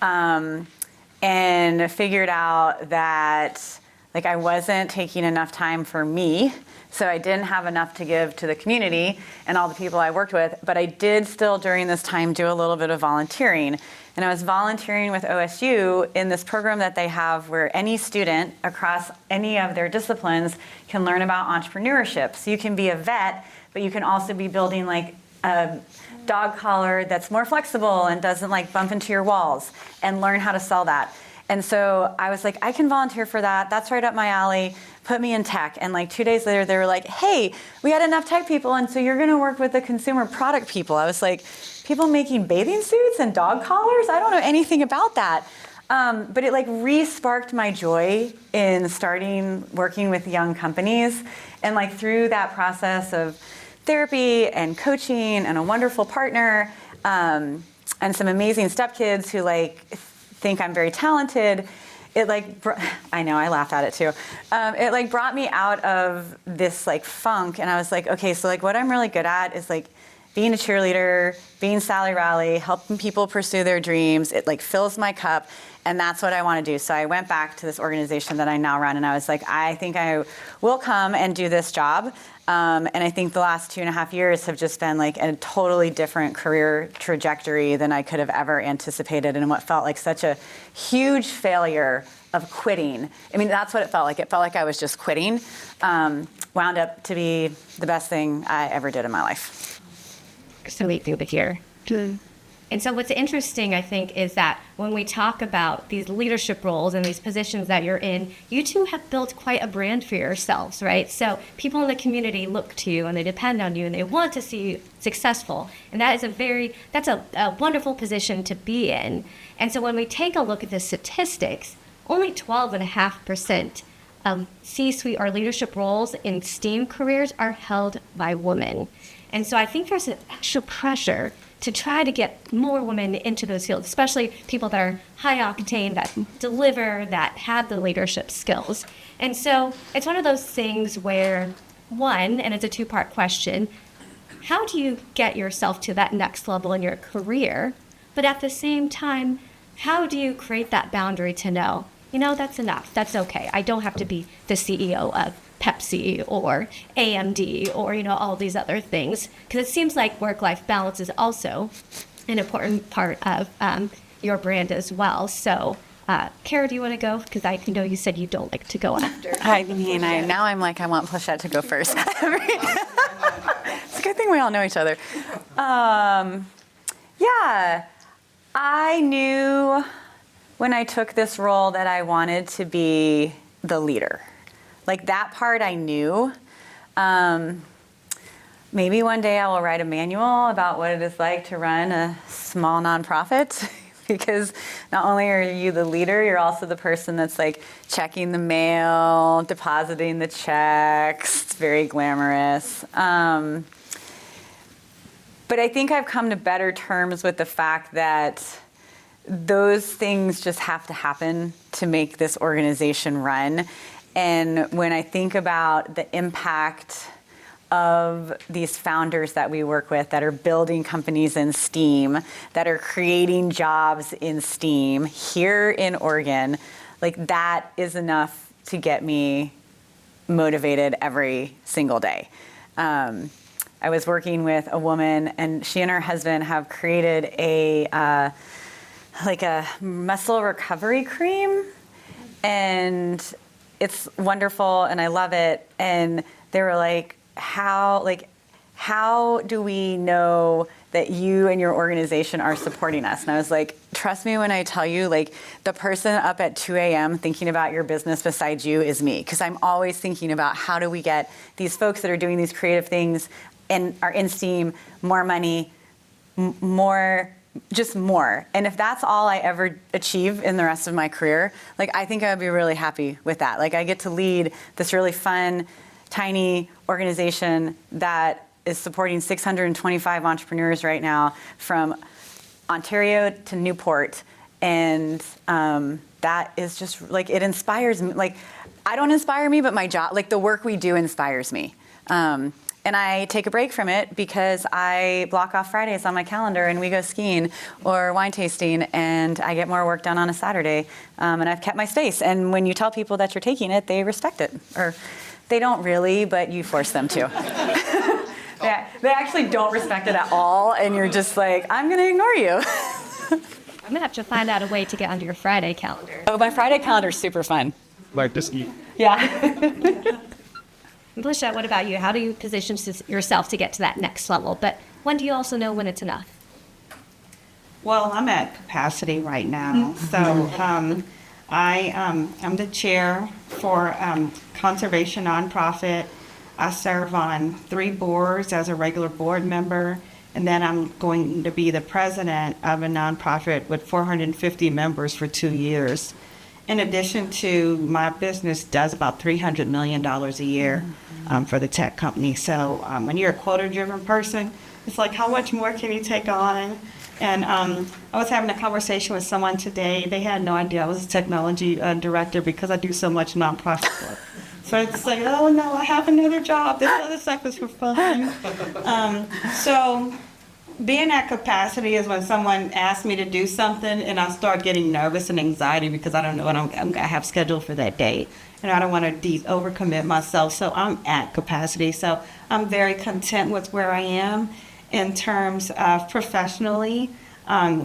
and figured out that like I wasn't taking enough time for me. So I didn't have enough to give to the community and all the people I worked with, but I did still during this time do a little bit of volunteering. And I was volunteering with OSU in this program that they have where any student across any of their disciplines can learn about entrepreneurship. So you can be a vet, but you can also be building like a dog collar that's more flexible and doesn't like bump into your walls, and learn how to sell that. And so I was like, I can volunteer for that. That's right up my alley. Put me in tech. And like 2 days later, they were like, hey, we had enough tech people, and so you're going to work with the consumer product people. I was like, people making bathing suits and dog collars? I don't know anything about that. But it like re-sparked my joy in starting working with young companies. And like through that process of therapy and coaching and a wonderful partner, and some amazing stepkids who like think I'm very talented, it like, I know, I laughed at it too. It like brought me out of this like funk, and I was like, okay, so like what I'm really good at is like being a cheerleader, being Sally Rally, helping people pursue their dreams. It like fills my cup, and that's what I want to do. So I went back to this organization that I now run, and I was like, I think I will come and do this job. And I think the last 2.5 years have just been like a totally different career trajectory than I could have ever anticipated, and what felt like such a huge failure of quitting. I mean, that's what it felt like. It felt like I was just quitting. Wound up to be the best thing I ever did in my life. So we do here. And so what's interesting, I think, is that when we talk about these leadership roles and these positions that you're in, you two have built quite a brand for yourselves, right? So people in the community look to you and they depend on you and they want to see you successful. And that is that's a wonderful position to be in. And so when we take a look at the statistics, only 12.5% of C-suite or leadership roles in STEAM careers are held by women. And so I think there's an extra pressure to try to get more women into those fields, especially people that are high octane, that deliver, that have the leadership skills. And so it's one of those things where, one, and it's a two-part question, how do you get yourself to that next level in your career? But at the same time, how do you create that boundary to know, that's enough, that's okay. I don't have to be the CEO of Pepsi or AMD or, all these other things. Because it seems like work-life balance is also an important part of your brand as well. So, Cara, do you want to go? Because I know you said you don't like to go after. I mean, now I'm like, I want Pleschette to go first. It's a good thing we all know each other. Yeah, I knew when I took this role that I wanted to be the leader. Like that part I knew. Maybe one day I will write a manual about what it is like to run a small nonprofit because not only are you the leader, you're also the person that's like checking the mail, depositing the checks. It's very glamorous. But I think I've come to better terms with the fact that those things just have to happen to make this organization run. And when I think about the impact of these founders that we work with that are building companies in STEAM, that are creating jobs in STEAM here in Oregon, like that is enough to get me motivated every single day. I was working with a woman and she and her husband have created a muscle recovery cream, and it's wonderful and I love it. And they were like, how do we know that you and your organization are supporting us? And I was like, trust me when I tell you, like the person up at 2 a.m. thinking about your business beside you is me. Because I'm always thinking about how do we get these folks that are doing these creative things and are in STEAM more money, more. And if that's all I ever achieve in the rest of my career, like I think I would be really happy with that. Like I get to lead this really fun, tiny organization that is supporting 625 entrepreneurs right now from Ontario to Newport. And that is just like, it inspires me. Like I don't inspire me, but my job, like the work we do inspires me. And I take a break from it because I block off Fridays on my calendar and we go skiing or wine tasting and I get more work done on a Saturday. And I've kept my space. And when you tell people that you're taking it, they respect it. Or they don't really, but you force them to. They actually don't respect it at all. And you're just like, I'm going to ignore you. I'm going to have to find out a way to get onto your Friday calendar. Oh, my Friday calendar is super fun. Like to ski. Yeah. Pleschette, what about you? How do you position yourself to get to that next level? But when do you also know when it's enough? Well, I'm at capacity right now. So I'm the chair for Conservation Nonprofit. I serve on 3 boards as a regular board member. And then I'm going to be the president of a nonprofit with 450 members for 2 years. In addition to my business does about $300 million a year for the tech company. So when you're a quota-driven person, it's like, how much more can you take on? And I was having a conversation with someone today. They had no idea I was a technology director because I do so much nonprofit work. So it's like, oh no, I have another job. This other stuff is for fun. So being at capacity is when someone asks me to do something and I start getting nervous and anxiety because I don't know what I'm going to have scheduled for that day. And I don't want to overcommit myself. So I'm at capacity. So I'm very content with where I am in terms of professionally.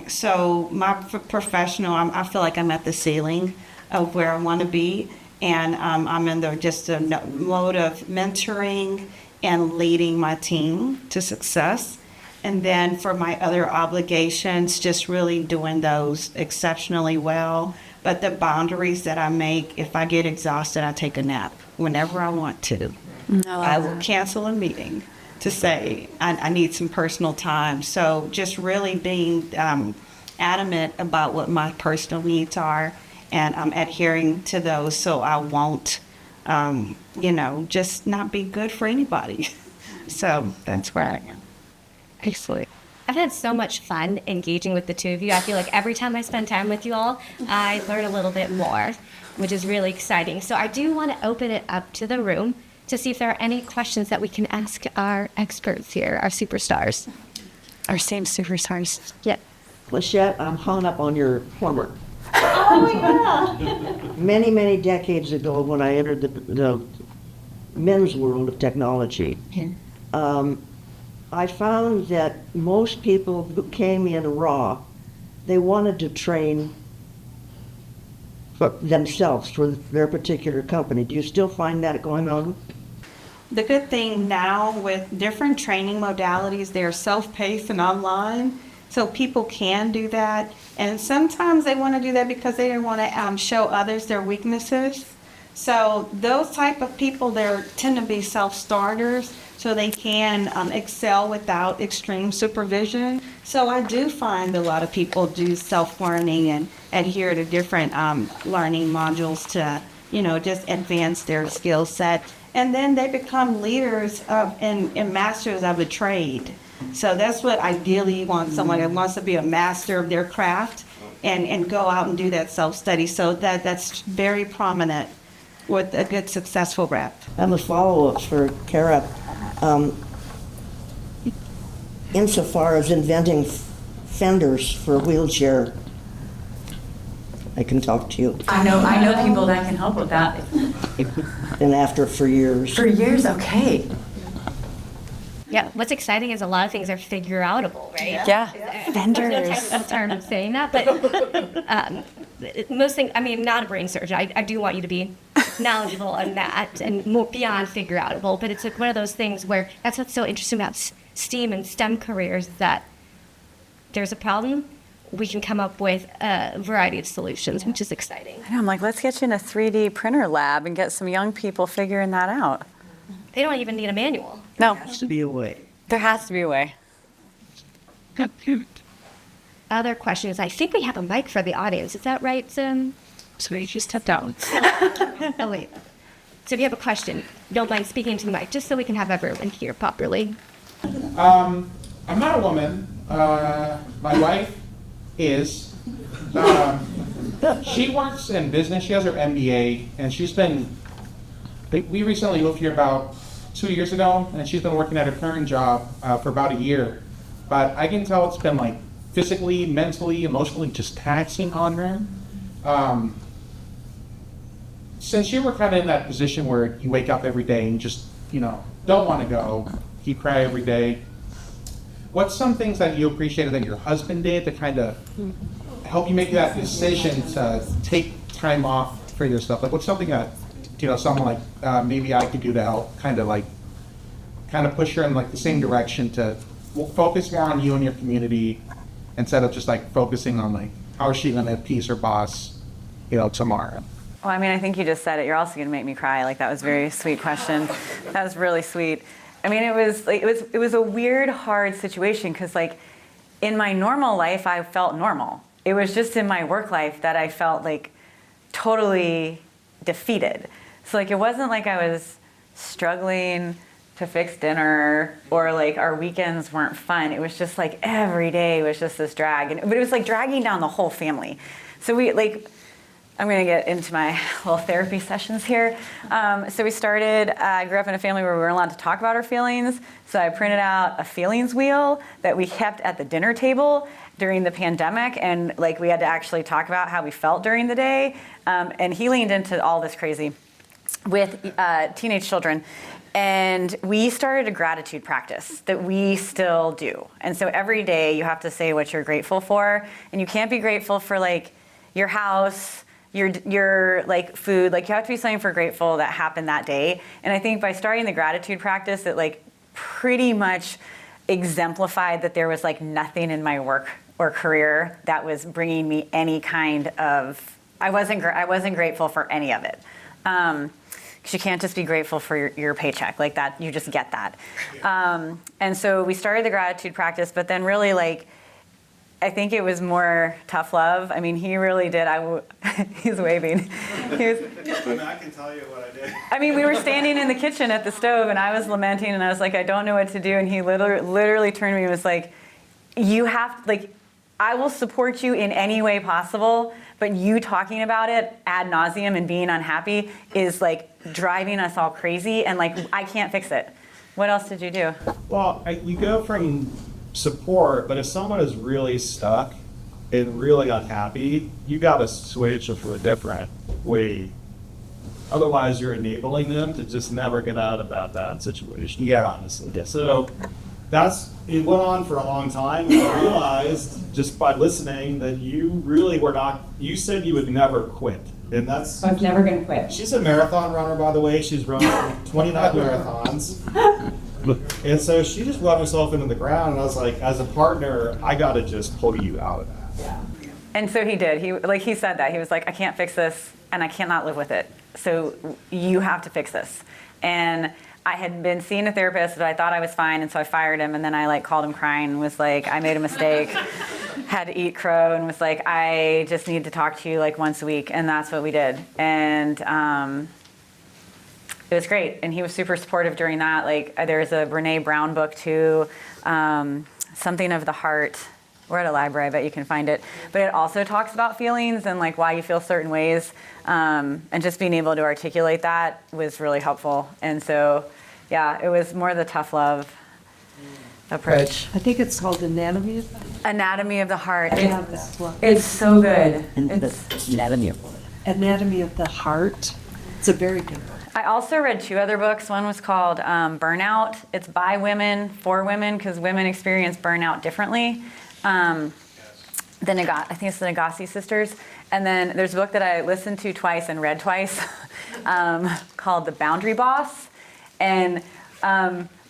So my professional, I feel like I'm at the ceiling of where I want to be. And I'm in just a mode of mentoring and leading my team to success. And then for my other obligations, just really doing those exceptionally well. But the boundaries that I make, if I get exhausted, I take a nap whenever I want to. I will cancel a meeting to say I need some personal time. So just really being adamant about what my personal needs are and I'm adhering to those so I won't, just not be good for anybody. So that's where I am. Excellent. I've had so much fun engaging with the two of you. I feel like every time I spend time with you all, I learn a little bit more, which is really exciting. So I do want to open it up to the room to see if there are any questions that we can ask our experts here, our superstars. Our same superstars. Yeah. Pleschette, I'm hung up on your homework. Oh, yeah. Many, many decades ago, when I entered the men's world of technology, I found that most people who came in raw, they wanted to train for themselves, for their particular company. Do you still find that going on? The good thing now with different training modalities, they're self-paced and online, so people can do that. And sometimes they want to do that because they want to show others their weaknesses. So those type of people, they tend to be self-starters, so they can excel without extreme supervision. So I do find a lot of people do self-learning and adhere to different learning modules to, just advance their skill set. And then they become leaders and masters of a trade. So that's what ideally you want, someone that wants to be a master of their craft and go out and do that self-study. So that's very prominent with a good successful rep. And the follow-ups for Cara, insofar as inventing fenders for a wheelchair, I can talk to you. I know people that can help with that. Been after it for years. For years, okay. Yeah, what's exciting is a lot of things are figure-outable, right? Yeah. There's no Vendors. technical term of saying that, but most things, not a brain surgeon. I do want you to be knowledgeable on that and more beyond figure-outable, but it's like one of those things where that's what's so interesting about STEAM and STEM careers, that there's a problem, we can come up with a variety of solutions, which is exciting. I know, I'm like, let's get you in a 3D printer lab and get some young people figuring that out. They don't even need a manual. No, Has to be a way. there has to be a way. Other questions? I think we have a mic for the audience. Is that right, Sim? So you just stepped down. Oh, wait. So if you have a question, don't mind speaking to the mic, just so we can have everyone hear properly. I'm not a woman. My wife is. She works in business. She has her MBA, and she's been. We recently moved here about 2 years ago, and she's been working at her current job for about a year. But I can tell it's been like physically, mentally, emotionally just taxing on her. Since you were kind of in that position where you wake up every day and just, don't want to go, you cry every day, what's some things that you appreciated that your husband did to kind of help you make that decision to take time off for yourself? Like, what's something that, someone like maybe I could do to help kind of push her in like the same direction to focus more on you and your community instead of just like focusing on like how is she going to appease her boss, tomorrow? Well, I think you just said it. You're also going to make me cry. Like, that was a very sweet question. That was really sweet. It was a weird, hard situation because like in my normal life, I felt normal. It was just in my work life that I felt like totally defeated. So like, it wasn't like I was struggling to fix dinner or like our weekends weren't fun. It was just like every day was just this drag. But it was like dragging down the whole family. So I'm going to get into my little therapy sessions here. So we started, I grew up in a family where we weren't allowed to talk about our feelings. So I printed out a feelings wheel that we kept at the dinner table during the pandemic. And like, we had to actually talk about how we felt during the day. And he leaned into all this crazy with teenage children. And we started a gratitude practice that we still do. And so every day you have to say what you're grateful for. And you can't be grateful for like your house, your like food, like you have to be something for grateful that happened that day. And I think by starting the gratitude practice, it like pretty much exemplified that there was like nothing in my work or career that was bringing me any kind of, I wasn't grateful for any of it. Because you can't just be grateful for your paycheck like that. You just get that. And so we started the gratitude practice, but then really like I think it was more tough love. I mean, he really did. He's waving. I mean, I can tell you what I did. I mean, we were standing in the kitchen at the stove, and I was lamenting, and I was like, I don't know what to do. And he literally turned to me and was like, you have, like, I will support you in any way possible, but you talking about it ad nauseum and being unhappy is like driving us all crazy, and like, I can't fix it. What else did you do? Well, you go from support, but if someone is really stuck and really unhappy, you got to switch to a different way. Otherwise, you're enabling them to just never get out of that bad situation. Yeah, honestly. Yeah. So it went on for a long time. And I realized just by listening that you really were not. You said you would never quit, and that's. I'm never going to quit. She's a marathon runner, by the way. She's run 29 marathons. And so she just let herself into the ground, and I was like, as a partner, I got to just pull you out of that. Yeah. And so he did. He said that. He was like, I can't fix this, and I cannot live with it. So you have to fix this. And I had been seeing a therapist, but I thought I was fine, and so I fired him, and then I called him crying and was like, I made a mistake, had to eat crow, and was like, I just need to talk to you once a week, and that's what we did. And it was great, and he was super supportive during that. There's a Brene Brown book too, Something of the Heart. We're at a library, I bet you can find it. But it also talks about feelings and why you feel certain ways, and just being able to articulate that was really helpful. And so, yeah, it was more the tough love approach. I think it's called Anatomy of Anatomy of the Heart. the It's so good. Anatomy of the Heart. It's a very good book. I also read 2 other books. One was called Burnout. It's by women, for women, because women experience burnout differently. I think it's the Nagassi sisters. And then there's a book that I listened to twice and read twice called The Boundary Boss. And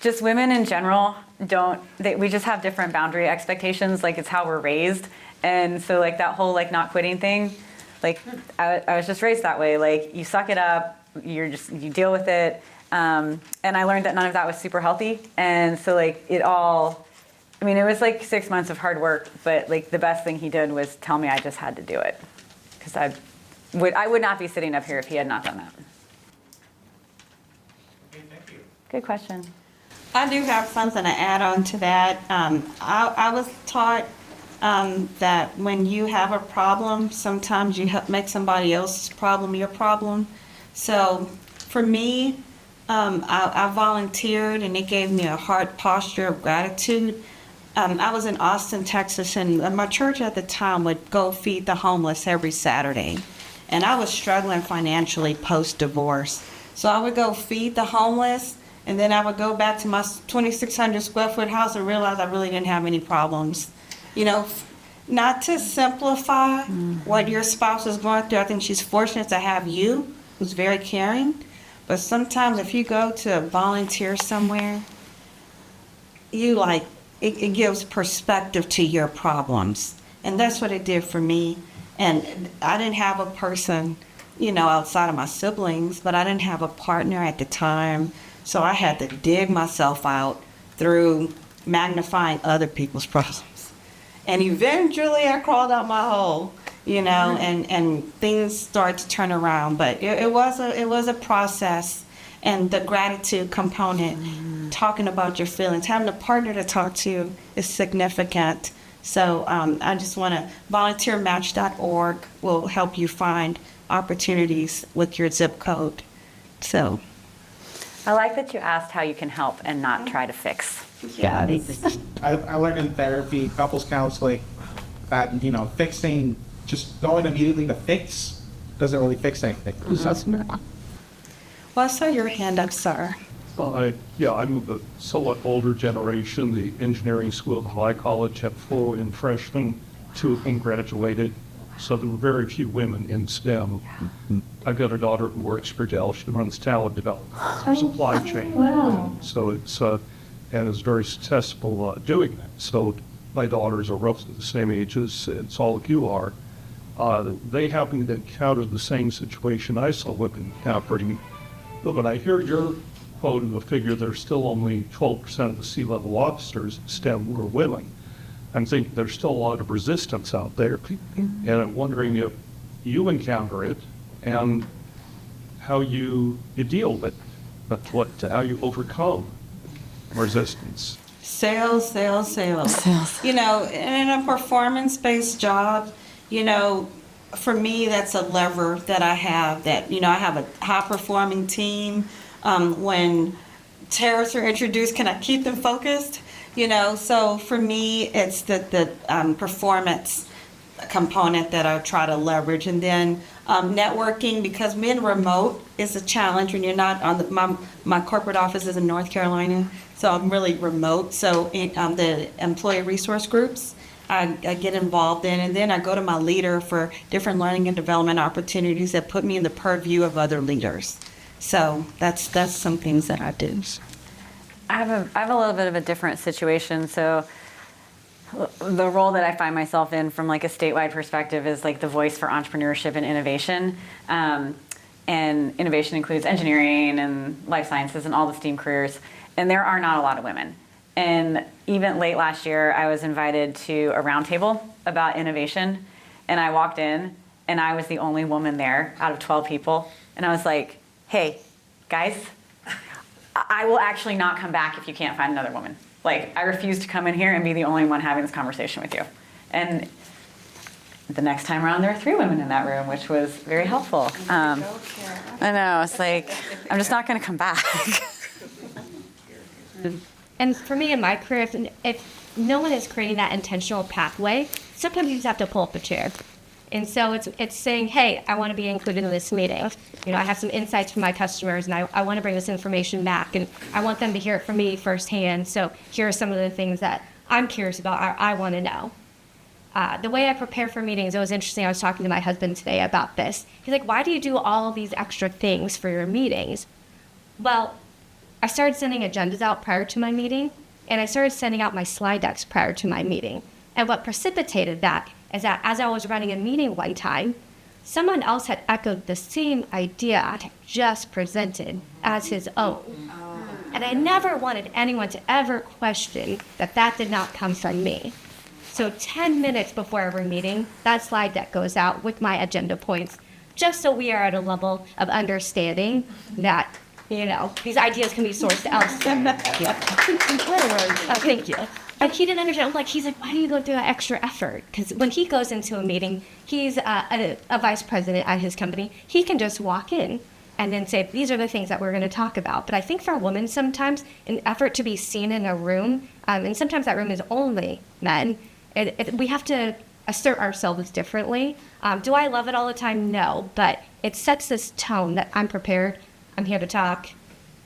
just women in general we just have different boundary expectations. It's how we're raised. And so that whole not quitting thing, I was just raised that way. You suck it up. You deal with it, and I learned that none of that was super healthy, and so it all, I mean, it was 6 months of hard work, but the best thing he did was tell me I just had to do it, because I would not be sitting up here if he had not done that. Okay, thank you. Good question. I do have something to add on to that. I was taught that when you have a problem, sometimes you make somebody else's problem your problem. So for me, I volunteered, and it gave me a heart posture of gratitude. I was in Austin, Texas, and my church at the time would go feed the homeless every Saturday. And I was struggling financially post-divorce. So I would go feed the homeless, and then I would go back to my 2,600 square foot house and realize I really didn't have any problems. Not to simplify what your spouse is going through. I think she's fortunate to have you, who's very caring. But sometimes if you go to volunteer somewhere, it gives perspective to your problems. And that's what it did for me. And I didn't have a person, outside of my siblings, but I didn't have a partner at the time. So I had to dig myself out through magnifying other people's problems. And eventually I crawled out my hole. And things start to turn around. But it was a process, and the gratitude component, talking about your feelings, having a partner to talk to is significant. So I just want to volunteermatch.org will help you find opportunities with your zip code. So I like that you asked how you can help and not try to fix. yeah, I learned in therapy, couples counseling, that fixing, just going immediately to fix doesn't really fix anything. well, I saw your hand up, sir. I'm a somewhat older generation. The engineering school at my college had 4 in freshmen, 2 of them graduated, so there were very few women in STEM. I've got a daughter who works for Dell. She runs talent development, supply chain. Wow. So and is very successful doing that. So my daughters are roughly the same age as all of you are. They happen to encounter the same situation I saw women encountering. But when I hear your quote of the figure, there's still only 12% of the C-level officers in STEM who are women. I think there's still a lot of resistance out there. And I'm wondering if you encounter it and how you deal with it, how you overcome resistance. Sales. Sales. You know, in a performance-based job, you know, for me, that's a lever that I have that, you know, I have a high-performing team. When tariffs are introduced, can I keep them focused? You know, so for me, it's the performance component that I try to leverage. And then networking, because being remote is a challenge when you're not on my corporate office is in North Carolina, so I'm really remote. So the employee resource groups, I get involved in, and then I go to my leader for different learning and development opportunities that put me in the purview of other leaders. So that's some things that I do. I have a little bit of a different situation. So the role that I find myself in from like a statewide perspective is like the voice for entrepreneurship and innovation. And innovation includes engineering and life sciences and all the STEAM careers. And there are not a lot of women. And even late last year, I was invited to a roundtable about innovation. And I walked in and I was the only woman there out of 12 people. And I was like, hey, guys, I will actually not come back if you can't find another woman. Like, I refuse to come in here and be the only one having this conversation with you. And the next time around, there were 3 women in that room, which was very helpful. I know, it's like, I'm just not going to come back. And for me in my career, if no one is creating that intentional pathway, sometimes you just have to pull up a chair. And so it's saying, hey, I want to be included in this meeting. You know, I have some insights from my customers, and I want to bring this information back, and I want them to hear it from me firsthand. So here are some of the things that I'm curious about, or I want to know. The way I prepare for meetings, it was interesting. I was talking to my husband today about this. He's like, why do you do all these extra things for your meetings? Well, I started sending agendas out prior to my meeting, and I started sending out my slide decks prior to my meeting. And what precipitated that is that as I was running a meeting one time, someone else had echoed the same idea I had just presented as his own. And I never wanted anyone to ever question that did not come from me. So 10 minutes before every meeting, that slide deck goes out with my agenda points, just so we are at a level of understanding that, you know, these ideas can be sourced elsewhere. Thank you. And he didn't understand. He's like, why do you go through that extra effort? Because when he goes into a meeting, he's a vice president at his company. He can just walk in and then say, these are the things that we're going to talk about. But I think for a woman sometimes, in effort to be seen in a room, and sometimes that room is only men, we have to assert ourselves differently. Do I love it all the time? No. But it sets this tone that I'm prepared. I'm here to talk.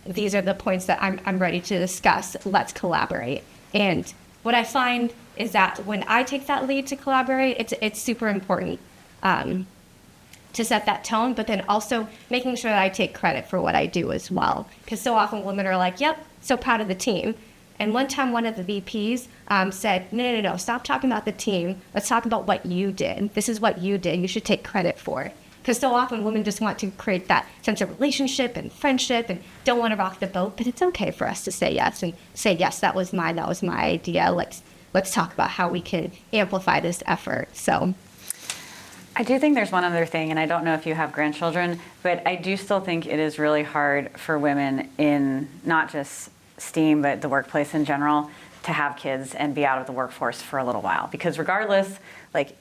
These are the points that I'm ready to discuss. Let's collaborate. And what I find is that when I take that lead to collaborate, it's super important to set that tone, but then also making sure that I take credit for what I do as well. Because so often women are like, yep, so proud of the team. And one time one of the VPs said, no, stop talking about the team. Let's talk about what you did. This is what you did. You should take credit for it. Because so often women just want to create that sense of relationship and friendship and don't want to rock the boat, but it's okay for us to say yes and say, yes, that was my idea. Let's talk about how we can amplify this effort. So I do think there's one other thing, and I don't know if you have grandchildren, but I do still think it is really hard for women in not just STEAM, but the workplace in general, to have kids and be out of the workforce for a little while. Because regardless,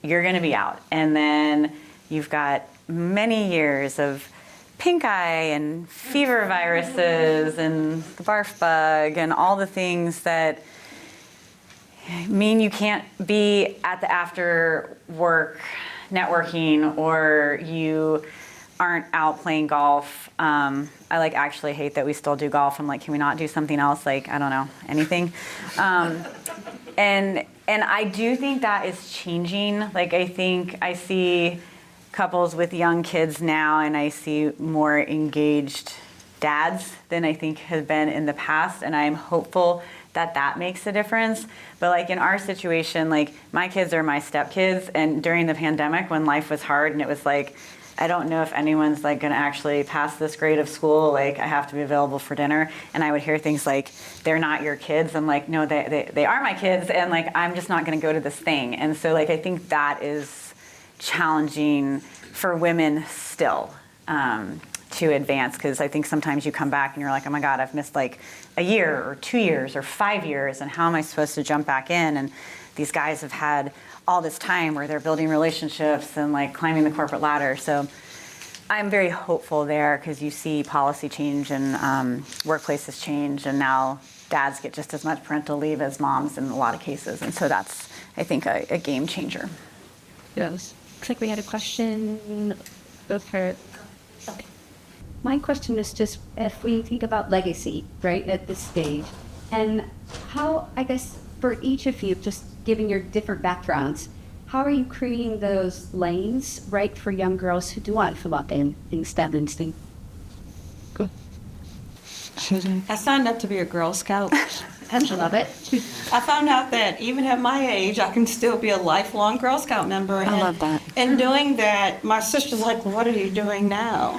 you're going to be out. And then you've got many years of pink eye and fever viruses and the barf bug and all the things that mean you can't be at the after work networking, or you aren't out playing golf. I actually hate that we still do golf. I'm like, can we not do something else? I don't know, anything. And I do think that is changing. I think I see couples with young kids now, and I see more engaged dads than I think have been in the past, and I'm hopeful that makes a difference. But in our situation, my kids are my stepkids, and during the pandemic when life was hard and it was I don't know if anyone's like going to actually pass this grade of school. Like, I have to be available for dinner. And I would hear things like, they're not your kids. I'm like, no, they are my kids. And like, I'm just not going to go to this thing. And so like, I think that is challenging for women still to advance. Because I think sometimes you come back and you're like, oh my God, I've missed like a year or 2 years or 5 years. And how am I supposed to jump back in? And these guys have had all this time where they're building relationships and like climbing the corporate ladder. So I'm very hopeful there because you see policy change and workplaces change, and now dads get just as much parental leave as moms in a lot of cases. And so that's, I think, a game changer. Yes. Looks like we had a question of her. Okay. My question is just if we think about legacy, right, at this stage, and how, I guess, for each of you, just given your different backgrounds, how are you creating those lanes, right, for young girls who do want to fill up in STEM and STEAM? Good. I signed up to be a Girl Scout. I love it. I found out that even at my age, I can still be a lifelong Girl Scout member. I love that. And doing that, my sister's like, well, what are you doing now?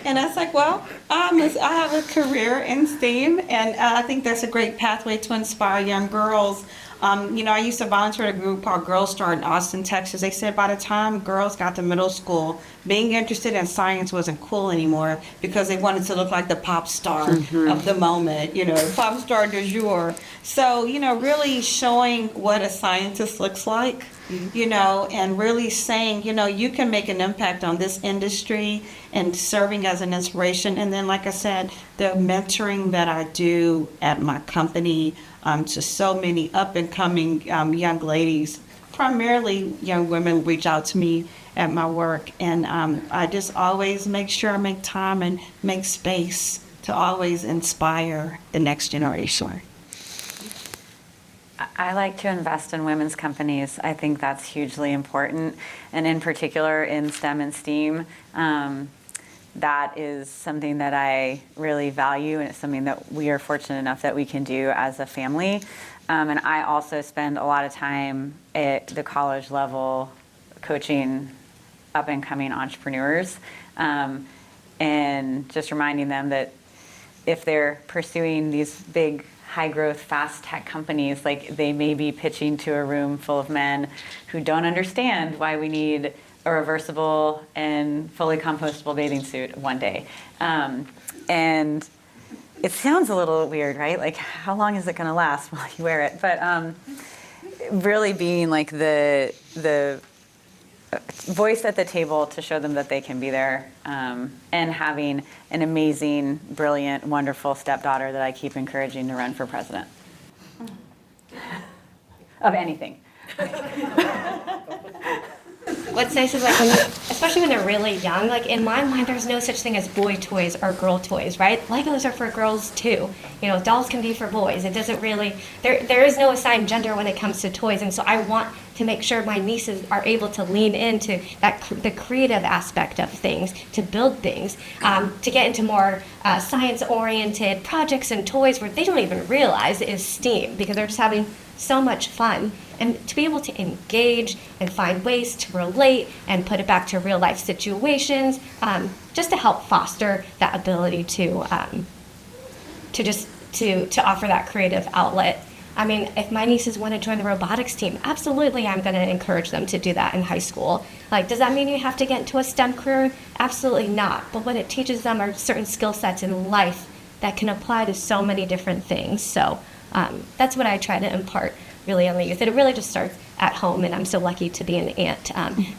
And I was like, well, I have a career in STEAM, and I think that's a great pathway to inspire young girls. I used to volunteer at a group called Girl Start in Austin, Texas. They said by the time girls got to middle school, being interested in science wasn't cool anymore because they wanted to look like the pop star of the moment, pop star du jour. So, really showing what a scientist looks like, and really saying, you can make an impact on this industry and serving as an inspiration. And then, like I said, the mentoring that I do at my company to so many up-and-coming young ladies, primarily young women, reach out to me at my work. And I just always make sure I make time and make space to always inspire the next generation. I like to invest in women's companies. I think that's hugely important. And in particular in STEM and STEAM, that is something that I really value, and it's something that we are fortunate enough that we can do as a family. And I also spend a lot of time at the college level coaching up-and-coming entrepreneurs, and just reminding them that if they're pursuing these big, high-growth, fast tech companies, like they may be pitching to a room full of men who don't understand why we need a reversible and fully compostable bathing suit one day. And it sounds a little weird, right? Like, how long is it going to last while you wear it? But really being like the voice at the table to show them that they can be there, and having an amazing, brilliant, wonderful stepdaughter that I keep encouraging to run for president. Of anything. What's nice is like, especially when they're really young, like in my mind, there's no such thing as boy toys or girl toys, right? Legos are for girls too. Dolls can be for boys. It doesn't really, there is no assigned gender when it comes to toys. And so I want to make sure my nieces are able to lean into the creative aspect of things, to build things, to get into more science-oriented projects and toys where they don't even realize it is STEAM because they're just having so much fun. And to be able to engage and find ways to relate and put it back to real life situations, just to help foster that ability to offer that creative outlet. I mean, if my nieces want to join the robotics team, absolutely I'm going to encourage them to do that in high school. Like, does that mean you have to get into a STEM career? Absolutely not. But what it teaches them are certain skill sets in life that can apply to so many different things. So that's what I try to impart really on the youth. And it really just starts at home, and I'm so lucky to be an aunt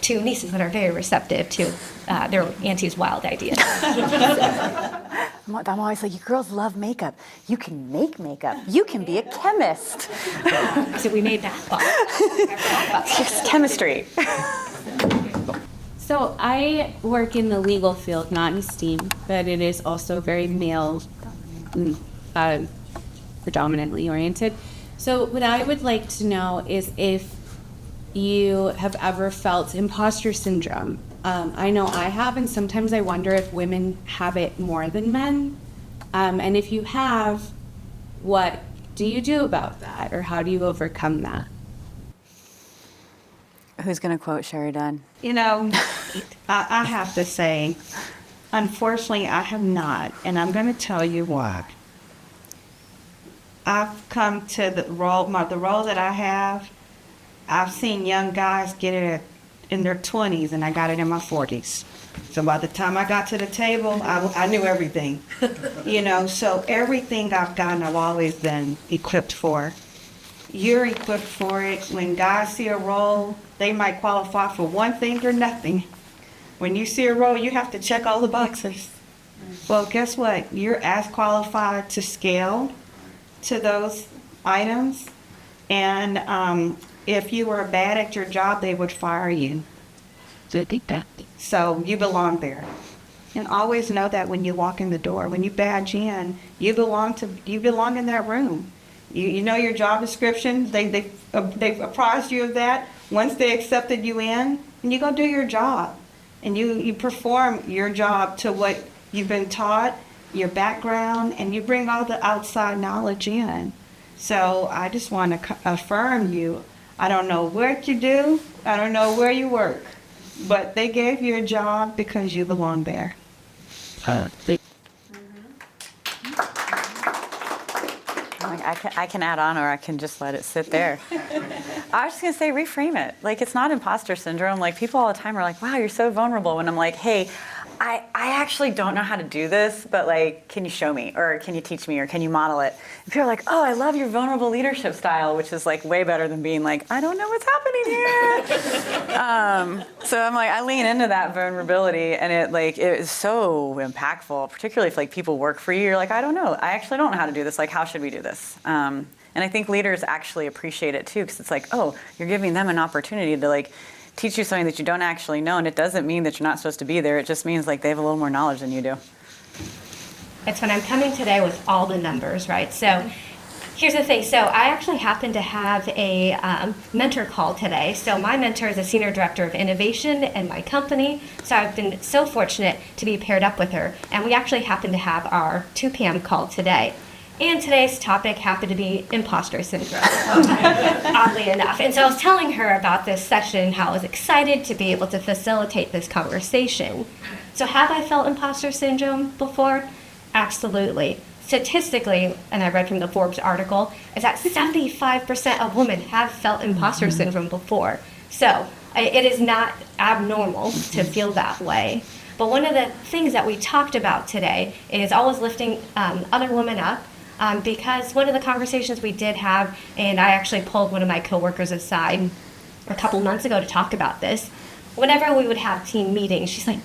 to nieces that are very receptive to their auntie's wild ideas. I'm always like, you girls love makeup. You can make makeup. You can be a chemist. So we made that fun. It's chemistry. So I work in the legal field, not in STEAM, but it is also very male, predominantly oriented. So what I would like to know is if you have ever felt imposter syndrome. I know I have, and sometimes I wonder if women have it more than men. And if you have, what do you do about that, or how do you overcome that? Who's going to quote Sherry Dunn? You know, I have to say, unfortunately, I have not, and I'm going to tell you why. I've come to the role that I have. I've seen young guys get it in their 20s, and I got it in my 40s. So by the time I got to the table, I knew everything. You know, so everything I've gotten, I've always been equipped for. You're equipped for it. When guys see a role, they might qualify for one thing or nothing. When you see a role, you have to check all the boxes. Well, guess what? You're as qualified to scale to those items. And if you were bad at your job, they would fire you. So you belong there. And always know that when you walk in the door, when you badge in, you belong in that room. You know your job description. They apprised you of that. Once they accepted you in, and you go do your job. And you perform your job to what you've been taught, your background, and you bring all the outside knowledge in. So I just want to affirm you. I don't know what you do. I don't know where you work. But they gave you a job because you belong there. I can add on, or I can just let it sit there. I was just going to say, reframe it. Like, it's not imposter syndrome. Like, people all the time are like, wow, you're so vulnerable. When I'm like, hey, I actually don't know how to do this, but like, can you show me, or can you teach me, or can you model it? And people are like, oh, I love your vulnerable leadership style, which is like way better than being like, I don't know what's happening here. So I'm like, I lean into that vulnerability, and it is so impactful, particularly if like people work for you. You're like, I don't know, I actually don't know how to do this. Like, how should we do this? And I think leaders actually appreciate it too, because it's like, oh, you're giving them an opportunity to like teach you something that you don't actually know, and it doesn't mean that you're not supposed to be there. It just means like they have a little more knowledge than you do. It's when I'm coming today with all the numbers, right? So here's the thing. So I actually happen to have a mentor call today. So my mentor is a senior director of innovation in my company. So I've been so fortunate to be paired up with her. And we actually happen to have our 2 p.m. call today. And today's topic happened to be imposter syndrome, oddly enough. And so I was telling her about this session, how I was excited to be able to facilitate this conversation. So have I felt imposter syndrome before? Absolutely. Statistically, and I read from the Forbes article, is that 75% of women have felt imposter syndrome before. So it is not abnormal to feel that way. But one of the things that we talked about today is always lifting other women up. Because one of the conversations we did have, and I actually pulled one of my coworkers aside a couple months ago to talk about this, whenever we would have team meetings, she's like,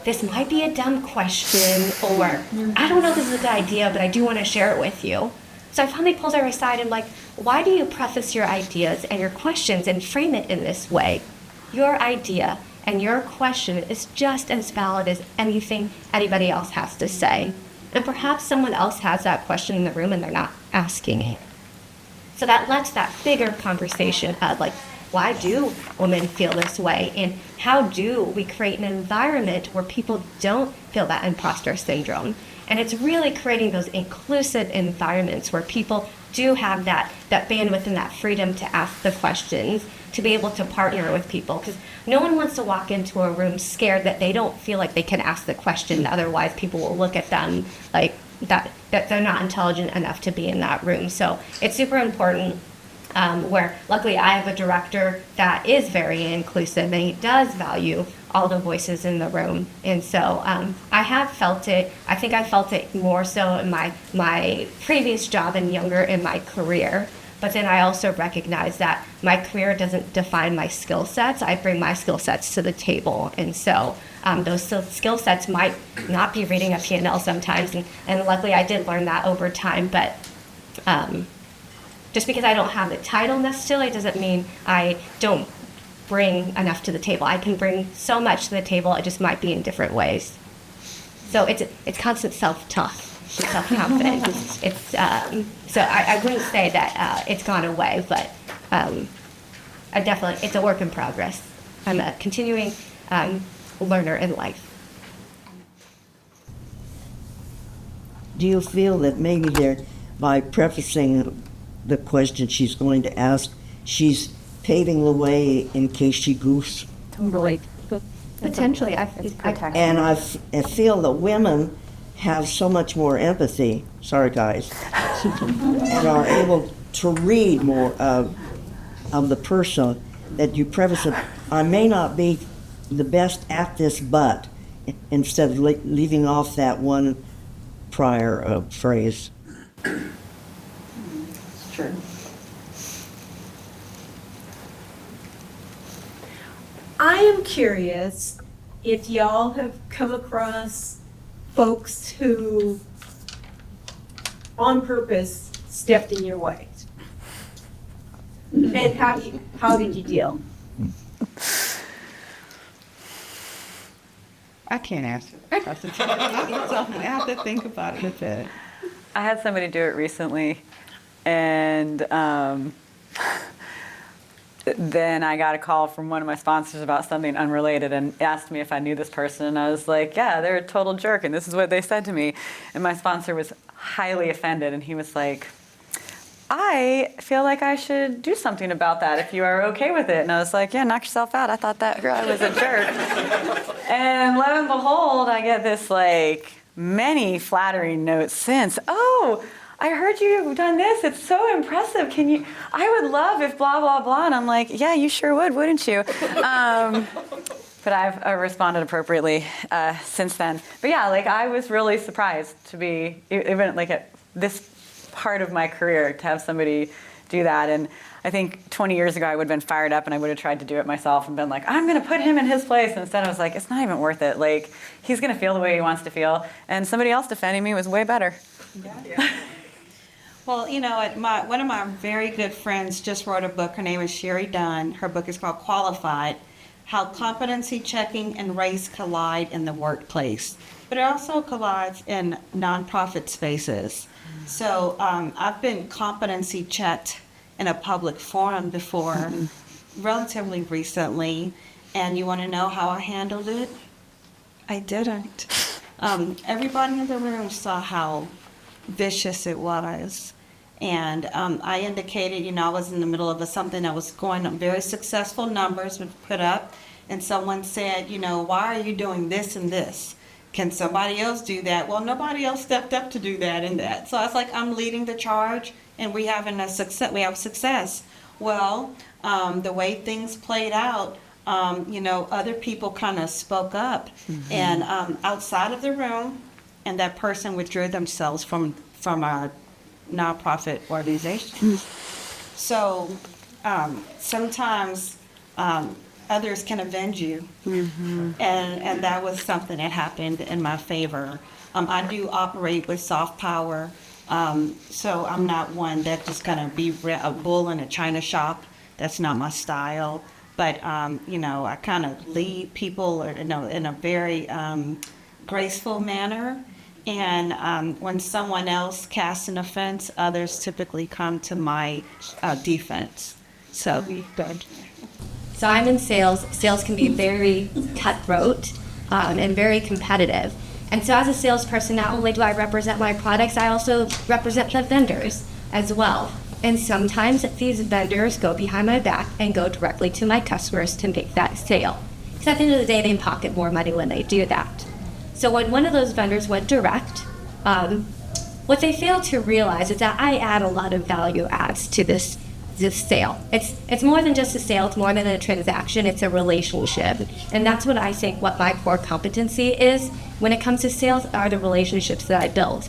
this might be a dumb question, or I don't know if this is a good idea, but I do want to share it with you. So I finally pulled her aside and like, why do you preface your ideas and your questions and frame it in this way? Your idea and your question is just as valid as anything anybody else has to say. And perhaps someone else has that question in the room and they're not asking it. So that lets that bigger conversation of like, why do women feel this way? And how do we create an environment where people don't feel that imposter syndrome? And it's really creating those inclusive environments where people do have that bandwidth and that freedom to ask the questions, to be able to partner with people. Because no one wants to walk into a room scared that they don't feel like they can ask the question. Otherwise, people will look at them like that they're not intelligent enough to be in that room. So it's super important. Where luckily I have a director that is very inclusive and he does value all the voices in the room. And so I have felt it. I think I felt it more so in my previous job and younger in my career. But then I also recognize that my career doesn't define my skill sets. I bring my skill sets to the table. And so those skill sets might not be reading a P&L sometimes. And luckily I did learn that over time. But just because I don't have the title necessarily doesn't mean I don't bring enough to the table. I can bring so much to the table, it just might be in different ways. So it's constant self-talk, self-confidence. So I wouldn't say that it's gone away, but it's a work in progress. I'm a continuing learner in life. Do you feel that maybe by prefacing the question she's going to ask, she's paving the way in case she goofs. Totally. Potentially, I And I feel that women have so much more empathy, sorry guys, and are able to read more of the person that you preface it. I may not be the best at this, but instead of leaving off that one prior phrase. Sure. I am curious if y'all have come across folks who, on purpose, stepped in your way. And how did you deal? I can't answer. I have to think about it a bit. I had somebody do it recently, and then I got a call from one of my sponsors about something unrelated and asked me if I knew this person, and I was like, yeah, they're a total jerk, and this is what they said to me. And my sponsor was highly offended, and he was like, I feel like I should do something about that if you are okay with it. And I was like, yeah, knock yourself out. I thought that guy was a jerk. And lo and behold, I get this like many flattering notes since. Oh, I heard you've done this. It's so impressive. I would love if blah, blah, blah. And I'm like, yeah, you sure would, wouldn't you? But I've responded appropriately since then. But yeah, like I was really surprised to be, even like at this part of my career, to have somebody do that. And I think 20 years ago I would have been fired up and I would have tried to do it myself and been like, I'm going to put him in his place. And instead I was like, it's not even worth it. Like, he's going to feel the way he wants to feel. And somebody else defending me was way better. Yeah. Well, you know, one of my very good friends just wrote a book. Her name is Sherry Dunn. Her book is called Qualified: How Competency Checking and Race Collide in the Workplace. But it also collides in nonprofit spaces. So I've been competency checked in a public forum before, relatively recently, and you want to know how I handled it? I didn't. Everybody in the room saw how vicious it was. And I indicated, you know, I was in the middle of something that was going on, very successful numbers were put up, and someone said, you know, why are you doing this and this? Can somebody else do that? Well, nobody else stepped up to do that and that. So I was like, I'm leading the charge, and we have success. Well, the way things played out, you know, other people kind of spoke up, and outside of the room, and that person withdrew themselves from our nonprofit organization. So sometimes others can avenge you, and that was something that happened in my favor. I do operate with soft power, so I'm not one that just kind of be a bull in a china shop. That's not my style. But you know, I kind of lead people in a very graceful manner. And when someone else casts an offense, others typically come to my defense. So good. So I'm in sales. Sales can be very cutthroat and very competitive. And so as a salesperson, not only do I represent my products, I also represent the vendors as well. And sometimes these vendors go behind my back and go directly to my customers to make that sale. Because at the end of the day, they pocket more money when they do that. So when one of those vendors went direct, what they failed to realize is that I add a lot of value adds to this sale. It's more than just a sale, it's more than a transaction, it's a relationship. And that's what I think what my core competency is when it comes to sales are the relationships that I build.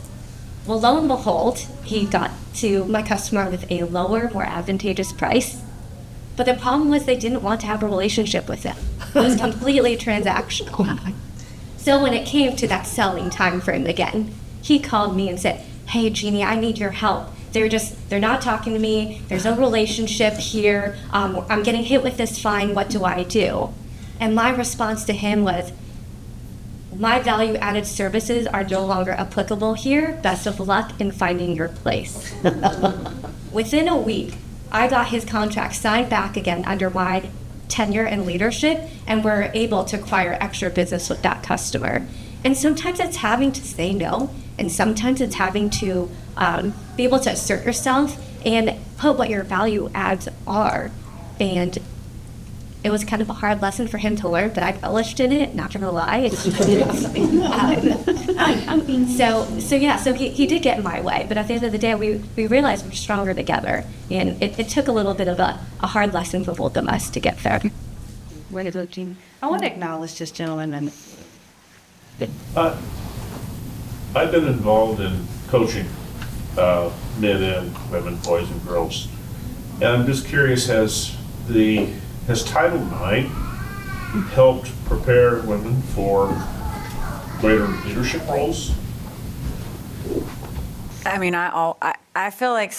Well, lo and behold, he got to my customer with a lower, more advantageous price. But the problem was they didn't want to have a relationship with him. It was completely transactional. So when it came to that selling time frame again, he called me and said, hey, Jeanie, I need your help. They're not talking to me. There's no relationship here. I'm getting hit with this fine. What do I do? And my response to him was, my value-added services are no longer applicable here. Best of luck in finding your place. Within a week, I got his contract signed back again under my tenure and leadership, and we're able to acquire extra business with that customer. And sometimes it's having to say no, and sometimes it's having to be able to assert yourself and put what your value adds are. And it was kind of a hard lesson for him to learn, but I relished in it, not gonna lie. So he did get in my way, but at the end of the day, we realized we're stronger together. And it took a little bit of a hard lesson for both of us to get there. I want to acknowledge this gentleman and I've been involved in coaching men and women, boys and girls. And I'm just curious, has Title IX helped prepare women for greater leadership roles? I mean, I feel like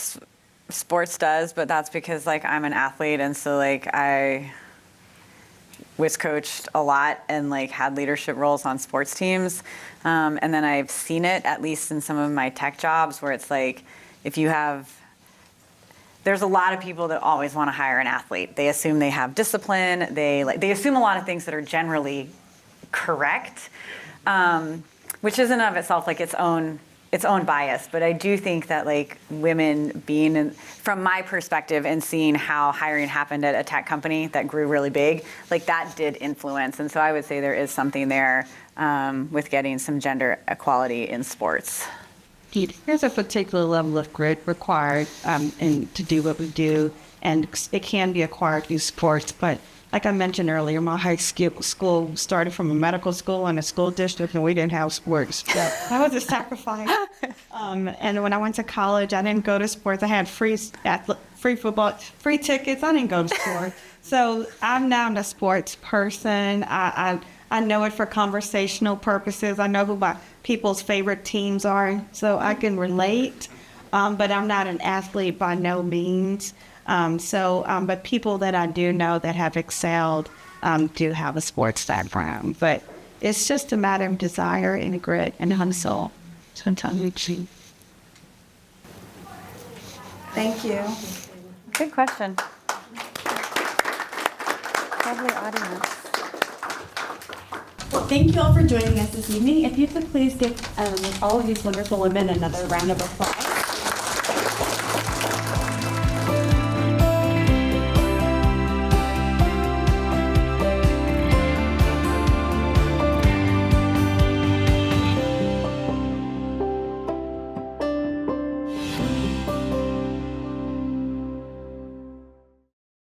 sports does, but that's because like I'm an athlete, and so like I was coached a lot and like had leadership roles on sports teams. And then I've seen it, at least in some of my tech jobs, where it's like, there's a lot of people that always want to hire an athlete. They assume they have discipline. They assume a lot of things that are generally correct, which is in and of itself like its own bias. But I do think that like women being from my perspective and seeing how hiring happened at a tech company that grew really big, like that did influence. And so I would say there is something there with getting some gender equality in sports. there's a particular level of grit required and to do what we do, and it can be acquired through sports. But like I mentioned earlier, my high school started from a medical school and a school district, and we didn't have sports. So that was a sacrifice. And when I went to college, I didn't go to sports. I had free football, free tickets. I didn't go to sports. So I'm now a sports person. I know it for conversational purposes. I know who my people's favorite teams are, so I can relate. But I'm not an athlete by no means. But people that I do know that have excelled do have a sports background. But it's just a matter of desire and grit and hustle. Sometimes. Thank you. Good question. Lovely audience. Well, thank you all for joining us this evening. If you could please give all of these wonderful women another round of applause.